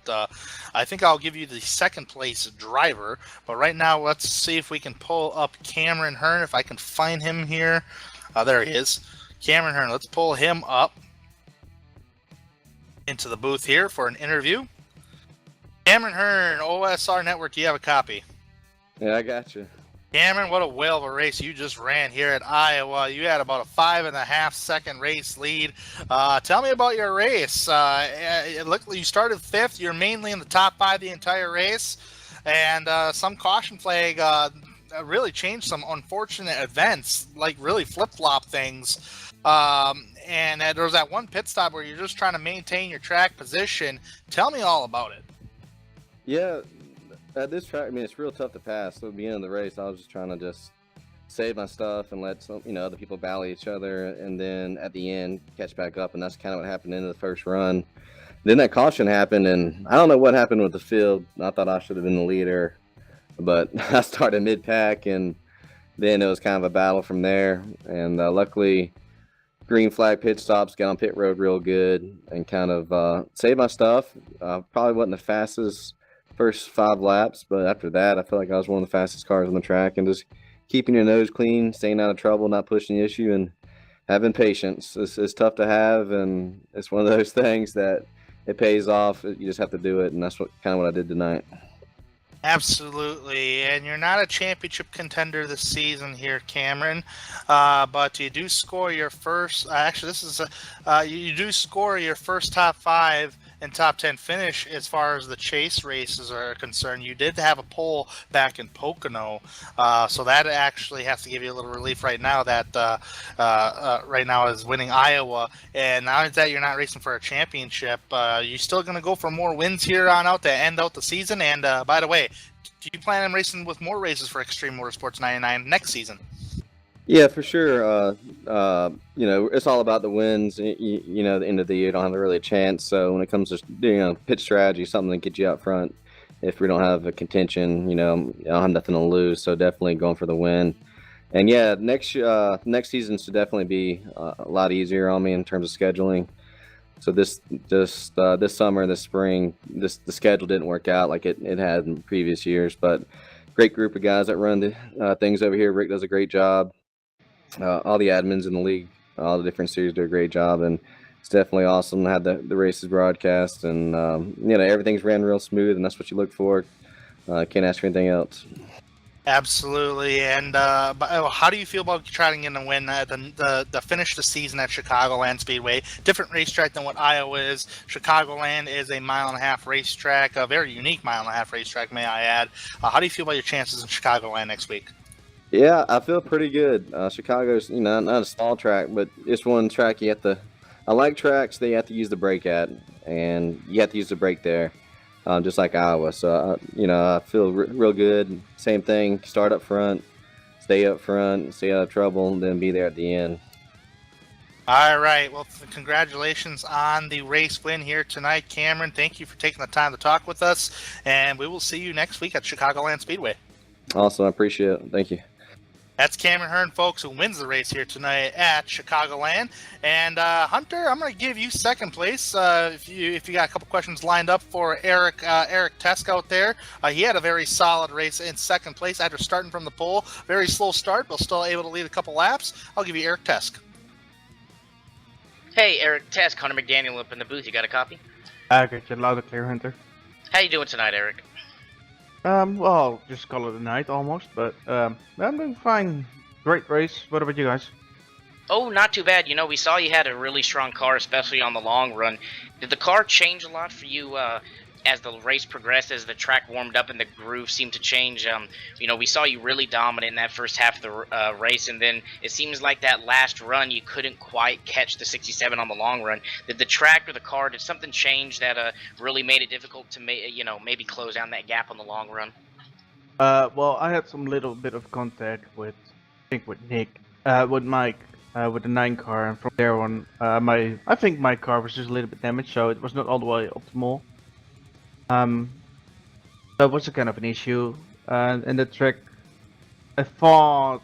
Speaker 2: I think I'll give you the 2nd place driver. But right now, let's see if we can pull up Cameron Hearn, if I can find him here. There he is. Cameron Hearn, let's pull him up into the booth here for an interview. Cameron Hearn, OSR Network, do you have a copy?
Speaker 5: Yeah, I got you.
Speaker 2: Cameron, what a whale of a race you just ran here at Iowa. You had about a 5.5 second race lead. Tell me about your race. It looked like you started 5th. You're mainly in the top 5 the entire race. And some caution flag really changed some unfortunate events, like really flip-flop things. And there was that one pit stop where you're just trying to maintain your track position. Tell me all about it.
Speaker 5: Yeah. At this track, I mean, it's real tough to pass. So at the beginning of the race, I was just trying to save my stuff and let other people battle each other, and then at the end catch back up. And that's kind of what happened into the first run. Then that caution happened, and I don't know what happened with the field. I thought I should have been the leader, but I started mid-pack, and then it was kind of a battle from there. And luckily, green flag pit stops, got on pit road real good, and kind of saved my stuff. Probably wasn't the fastest first 5 laps, but after that, I felt like I was one of the fastest cars on the track, and just keeping your nose clean, staying out of trouble, not pushing the issue, and having patience. It's tough to have, and it's one of those things that it pays off. You just have to do it, and that's kind of what I did tonight.
Speaker 2: Absolutely, and you're not a championship contender this season here, Cameron, but you do score your first. Actually, this is you do score your first top 5 and top 10 finish as far as the chase races are concerned. You did have a pole back in Pocono, so that actually has to give you a little relief right now that right now is winning Iowa. And now that you're not racing for a championship, you're still going to go for more wins here on out to end out the season. And by the way, do you plan on racing with more races for Extreme Motorsports 99 next season?
Speaker 5: Yeah, for sure. It's all about the wins. At the end of the year, you don't have really a chance. So when it comes to pit strategy, something to get you out front. If we don't have a contention, I don't have nothing to lose. So definitely going for the win. And yeah, next season should definitely be a lot easier on me in terms of scheduling. So this summer, this spring, the schedule didn't work out like it had in previous years. But great group of guys that run the things over here. Rick does a great job. All the admins in the league, all the different series do a great job, and it's definitely awesome to have the races broadcast, and everything's ran real smooth, and that's what you look for. Can't ask for anything else.
Speaker 2: Absolutely. And how do you feel about trying to win the finish the season at Chicagoland Speedway? Different racetrack than what Iowa is. Chicagoland is a 1.5-mile racetrack, a very unique 1.5-mile racetrack, may I add. How do you feel about your chances in Chicagoland next week?
Speaker 5: Yeah, I feel pretty good. Chicago's, not a small track, but it's one track you have to. I like tracks that you have to use the brake at, and you have to use the brake there, just like Iowa. So, I feel real good. Same thing. Start up front, stay up front, stay out of trouble, and then be there at the end.
Speaker 2: All right. Well, congratulations on the race win here tonight, Cameron. Thank you for taking the time to talk with us, and we will see you next week at Chicagoland Speedway.
Speaker 5: Awesome. I appreciate it. Thank you.
Speaker 2: That's Cameron Hearn, folks, who wins the race here tonight at Chicagoland. And Hunter, I'm going to give you second place. If you got a couple questions lined up for Eric Tesk out there, he had a very solid race in second place after starting from the pole. Very slow start, but still able to lead a couple laps. I'll give you Eric Tesk.
Speaker 3: Hey, Eric Tesk, Hunter McDaniel up in the booth. You got a copy?
Speaker 6: I got you loud and clear, Hunter.
Speaker 3: How you doing tonight, Eric?
Speaker 6: Well, just call it a night almost, but I'm doing fine. Great race. What about you guys?
Speaker 3: Oh, not too bad. We saw you had a really strong car, especially on the long run. Did the car change a lot for you as the race progressed, as the track warmed up and the groove seemed to change? We saw you really dominant in that first half of the race, and then it seems like that last run you couldn't quite catch the 67 on the long run. Did the track or the car, did something change that really made it difficult to maybe close down that gap on the long run?
Speaker 6: Well, I had some little bit of contact with, I think with Nick, with Mike, with the 9 car, and from there on, I think my car was just a little bit damaged, so it was not all the way optimal. That was a kind of an issue, and the track, I thought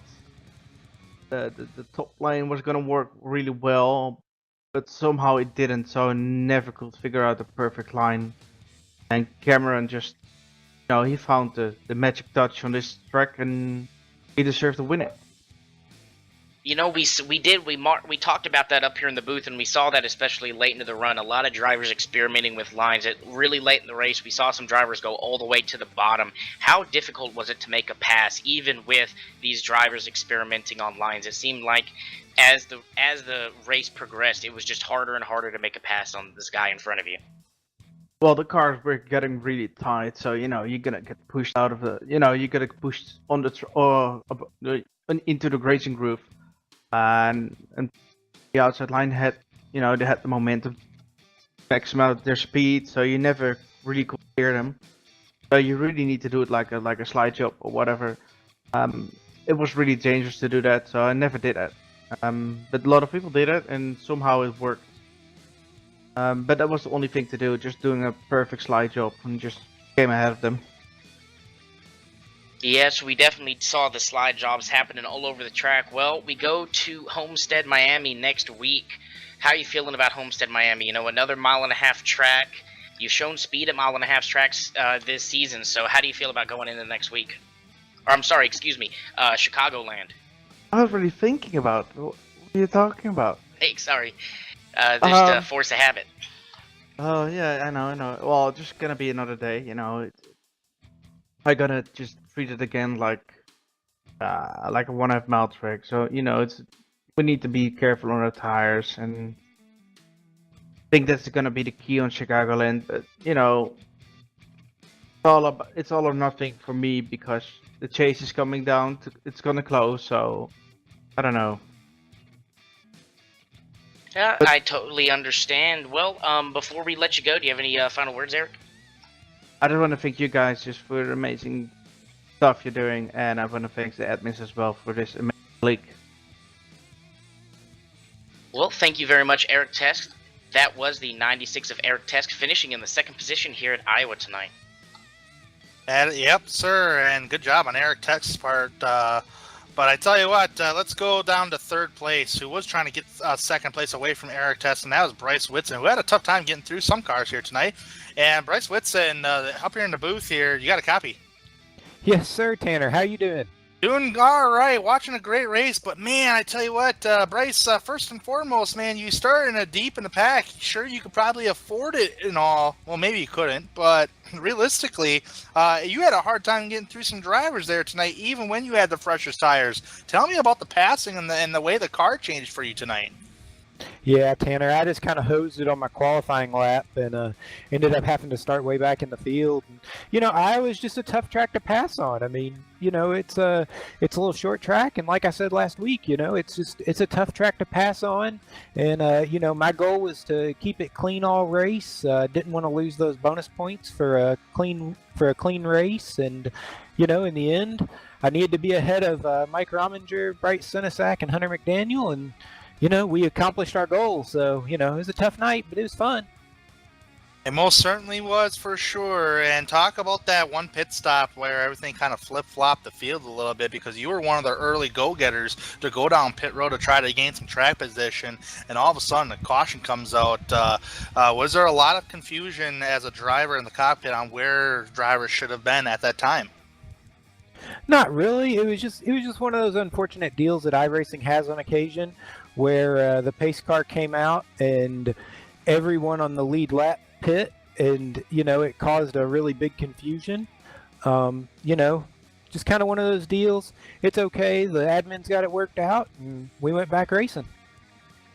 Speaker 6: the top line was gonna work really well, but somehow it didn't, so I never could figure out the perfect line. And Cameron just, he found the magic touch on this track, and he deserved to win it.
Speaker 3: We talked about that up here in the booth, and we saw that especially late into the run. A lot of drivers experimenting with lines. Really late in the race, we saw some drivers go all the way to the bottom. How difficult was it to make a pass, even with these drivers experimenting on lines? It seemed like as the race progressed, it was just harder and harder to make a pass on this guy in front of you.
Speaker 6: Well, the cars were getting really tight, so you're gonna get pushed out of the, you get pushed on into the grazing groove. And the outside line had, they had the momentum, max out their speed, so you never really could clear them. So you really need to do it like a slide job or whatever. It was really dangerous to do that, so I never did that. But a lot of people did it, and somehow it worked. But that was the only thing to do, just doing a perfect slide job and just came ahead of them.
Speaker 3: Yes, we definitely saw the slide jobs happening all over the track. Well, we go to Homestead, Miami next week. How are you feeling about Homestead, Miami? Another 1.5-mile track. You've shown speed at 1.5-mile tracks this season, so how do you feel about going into next week? Or, I'm sorry, excuse me, Chicagoland.
Speaker 6: I was really thinking about, what are you talking about?
Speaker 3: Hey, sorry. There's force of habit.
Speaker 6: Oh, yeah, I know. Well, it's just gonna be another day, I gotta just treat it again like a 1.5-mile track. So we need to be careful on our tires, and I think that's gonna be the key on Chicagoland. But it's all or nothing for me because the chase is coming down. It's gonna close, so I don't know.
Speaker 3: Yeah, I totally understand. Well, before we let you go, do you have any final words, Eric?
Speaker 6: I just want to thank you guys just for the amazing stuff you're doing, and I want to thank the admins as well for this amazing league.
Speaker 3: Well, thank you very much, Eric Tesk. That was the 96 of Eric Tesk, finishing in the second position here at Iowa tonight.
Speaker 2: Yep, sir, and good job on Eric Tex's part. But I tell you what, let's go down to third place, who was trying to get second place away from Eric Test, and that was Bryce Whitson, who had a tough time getting through some cars here tonight. And Bryce Whitson, up here in the booth here, you got a copy.
Speaker 7: Yes, sir, Tanner. How you doing?
Speaker 2: Doing all right, watching a great race, but man, I tell you what, Bryce, first and foremost, man, you started deep in the pack. Sure, you could probably afford it and all. Well, maybe you couldn't, but realistically, you had a hard time getting through some drivers there tonight, even when you had the freshest tires. Tell me about the passing and the way the car changed for you tonight.
Speaker 7: Yeah, Tanner, I just kind of hosed it on my qualifying lap and ended up having to start way back in the field. And, Iowa's just a tough track to pass on. I mean, it's a little short track, and like I said last week, it's a tough track to pass on. And my goal was to keep it clean all race. Didn't want to lose those bonus points for a clean race, and in the end, I needed to be ahead of Mike Rominger, Bryce Sinisak, and Hunter McDaniel, and we accomplished our goal. So, it was a tough night, but it was fun.
Speaker 2: It most certainly was, for sure. And talk about that one pit stop where everything kind of flip-flopped the field a little bit, because you were one of the early go-getters to go down pit road to try to gain some track position, and all of a sudden the caution comes out. Was there a lot of confusion as a driver in the cockpit on where drivers should have been at that time?
Speaker 7: Not really. It was just one of those unfortunate deals that iRacing has on occasion, where the pace car came out and everyone on the lead lap pit, and it caused a really big confusion. Just kind of one of those deals. It's okay. The admins got it worked out, and we went back racing.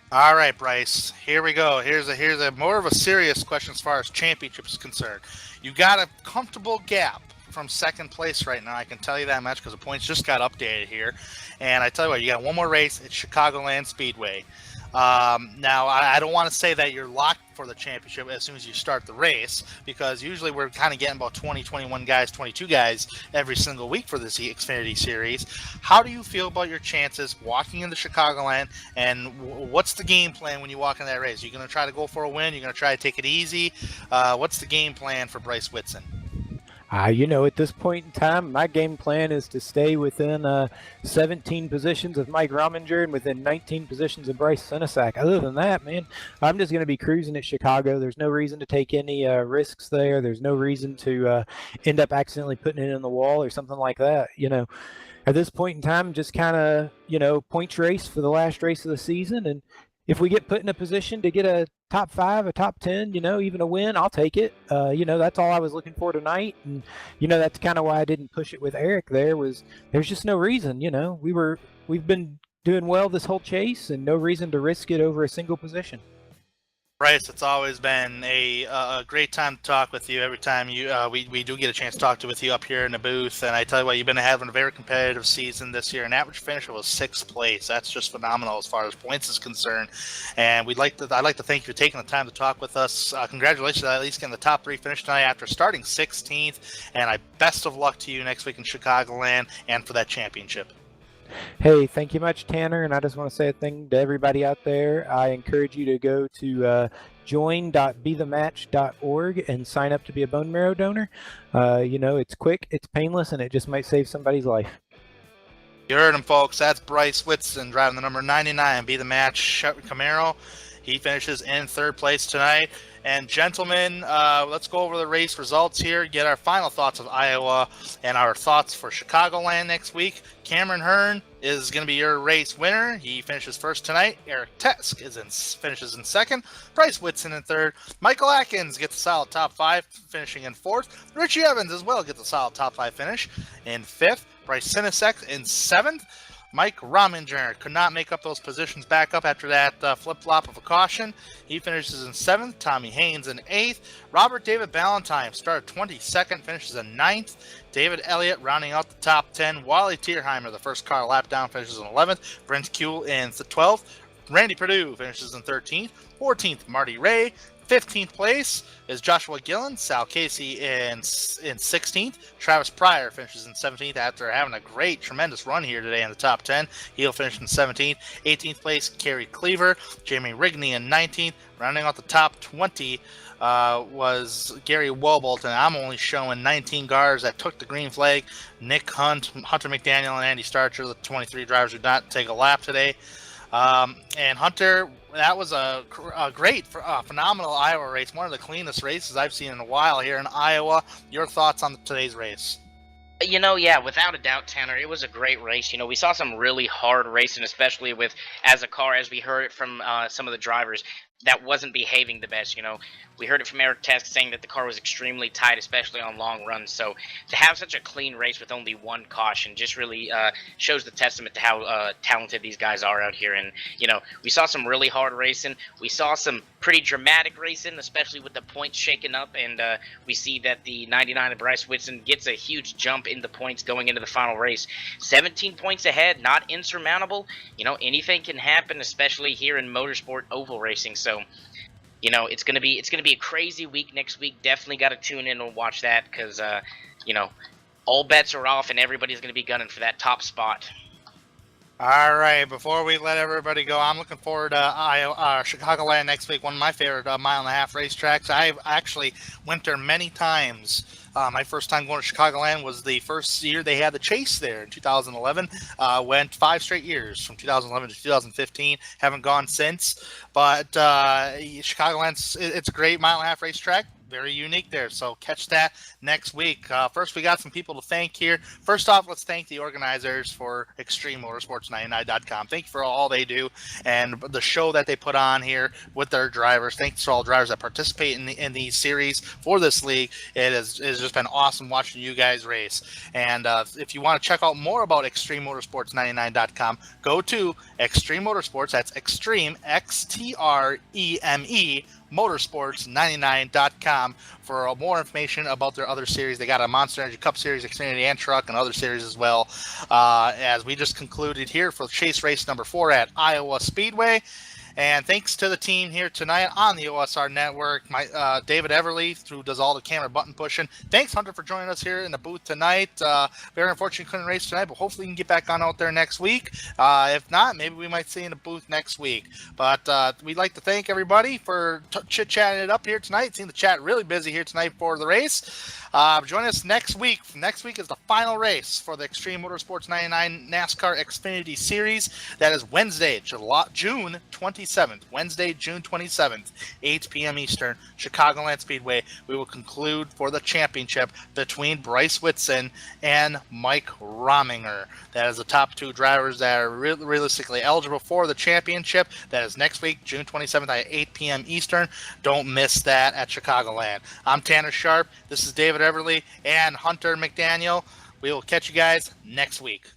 Speaker 2: All right, Bryce. Here we go. Here's a more of a serious question as far as championship is concerned. You got a comfortable gap from second place right now. I can tell you that much because the points just got updated here. And I tell you what, you got one more race at Chicagoland Speedway. Now, I don't want to say that you're locked for the championship as soon as you start the race, because usually we're kind of getting about 20, 21 guys, 22 guys every single week for this Xfinity series. How do you feel about your chances walking into Chicagoland, and what's the game plan when you walk in that race? Are you going to try to go for a win? You're going to try to take it easy? What's the game plan for Bryce Whitson?
Speaker 7: At this point in time, my game plan is to stay within 17 positions of Mike Rominger and within 19 positions of Bryce Sinisak. Other than that, man, I'm just going to be cruising at Chicago. There's no reason to take any risks there. There's no reason to end up accidentally putting it in the wall or something like that. At this point in time, just kind of, points race for the last race of the season. And if we get put in a position to get a top 5, a top 10, even a win, I'll take it. That's all I was looking for tonight. And, that's kind of why I didn't push it with Eric there's just no reason, we've been doing well this whole chase, and no reason to risk it over a single position.
Speaker 2: Bryce, it's always been a great time to talk with you. Every time we do get a chance to talk with you up here in the booth, and I tell you what, you've been having a very competitive season this year. An average finish was 6th place. That's just phenomenal as far as points is concerned. And I'd like to thank you for taking the time to talk with us. Congratulations on at least getting the top 3 finish tonight after starting 16th. And best of luck to you next week in Chicagoland and for that championship.
Speaker 7: Hey, thank you much, Tanner, and I just want to say a thing to everybody out there. I encourage you to go to join.bethematch.org and sign up to be a bone marrow donor. It's quick, it's painless, and it just might save somebody's life.
Speaker 2: You heard him, folks. That's Bryce Whitson driving the number 99 Be The Match Camaro. He finishes in 3rd place tonight. And gentlemen, let's go over the race results here, get our final thoughts of Iowa and our thoughts for Chicagoland next week. Cameron Hearn is going to be your race winner. He finishes 1st tonight. Eric Tesk finishes in 2nd. Bryce Whitson in 3rd. Michael Atkins gets a solid top 5, finishing in 4th. Richie Evans as well gets a solid top 5 finish in 5th. Bryce Sinisak in 7th. Mike Rominger could not make up those positions back up after that flip-flop of a caution. He finishes in 7th. Tommy Haynes in 8th. Robert David Ballantyne started 22nd, finishes in 9th. David Elliott rounding out the top 10. Wally Tierheimer, the first car lap down, finishes in 11th. Brent Kuehl in 12th. Randy Perdue finishes in 13th. 14th, Marty Ray. 15th place is Joshua Gillen. Sal Casey in 16th. Travis Pryor finishes in 17th after having a great, tremendous run here today in the top 10. He'll finish in 17th. 18th place, Kerry Cleaver. Jamie Rigney in 19th. Rounding out the top 20 was Gary Wobolt, and I'm only showing 19 cars that took the green flag. Nick Hunt, Hunter McDaniel, and Andy Starcher, the 23 drivers who did not take a lap today. And Hunter, that was a great, phenomenal Iowa race. One of the cleanest races I've seen in a while here in Iowa. Your thoughts on today's race?
Speaker 3: Yeah, without a doubt, Tanner, it was a great race. We saw some really hard racing, especially with, as a car, as we heard it from some of the drivers, that wasn't behaving the best. We heard it from Eric Tesk saying that the car was extremely tight, especially on long runs. So to have such a clean race with only one caution just really shows the testament to how talented these guys are out here. And we saw some really hard racing. We saw some pretty dramatic racing, especially with the points shaken up. And we see that the 99 of Bryce Whitson gets a huge jump in the points going into the final race. 17 points ahead, not insurmountable. Anything can happen, especially here in motorsport oval racing. So it's gonna be a crazy week next week. Definitely got to tune in and watch that because all bets are off and everybody's gonna be gunning for that top spot.
Speaker 2: All right, before we let everybody go, I'm looking forward to Chicagoland next week, one of my favorite mile-and-a-half racetracks. I've actually went there many times. My first time going to Chicagoland was the first year they had the chase there in 2011. Went 5 straight years from 2011 to 2015. Haven't gone since. But Chicagoland's it's a great mile-and-a-half racetrack. Very unique there. So catch that next week. First, we got some people to thank here. First off, let's thank the organizers for ExtremeMotorsports99.com. Thank you for all they do and the show that they put on here with their drivers. Thanks to all drivers that participate in these series for this league. It's just been awesome watching you guys race. And if you want to check out more about ExtremeMotorsports99.com, go to Extreme Motorsports. That's Extreme, Xtreme, motorsports99.com for more information about their other series. They got a Monster Energy Cup series, Xfinity and Truck, and other series as well. As we just concluded here for chase race number 4 at Iowa Speedway. And thanks to the team here tonight on the OSR Network, David Everly, who does all the camera button pushing. Thanks, Hunter, for joining us here in the booth tonight. Very unfortunate couldn't race tonight, but hopefully you can get back on out there next week. If not, maybe we might see you in the booth next week. But we'd like to thank everybody for chit-chatting it up here tonight. Seeing the chat really busy here tonight for the race. Join us next week. Next week is the final race for the Extreme Motorsports 99 NASCAR Xfinity Series. That is Wednesday, June 27th. Wednesday, June 27th, 8 p.m. Eastern, Chicagoland Speedway. We will conclude for the championship between Bryce Whitson and Mike Rominger. That is the top 2 drivers that are realistically eligible for the championship. That is next week, June 27th at 8 p.m. Eastern. Don't miss that at Chicagoland. I'm Tanner Sharp. This is David Everly and Hunter McDaniel. We will catch you guys next week.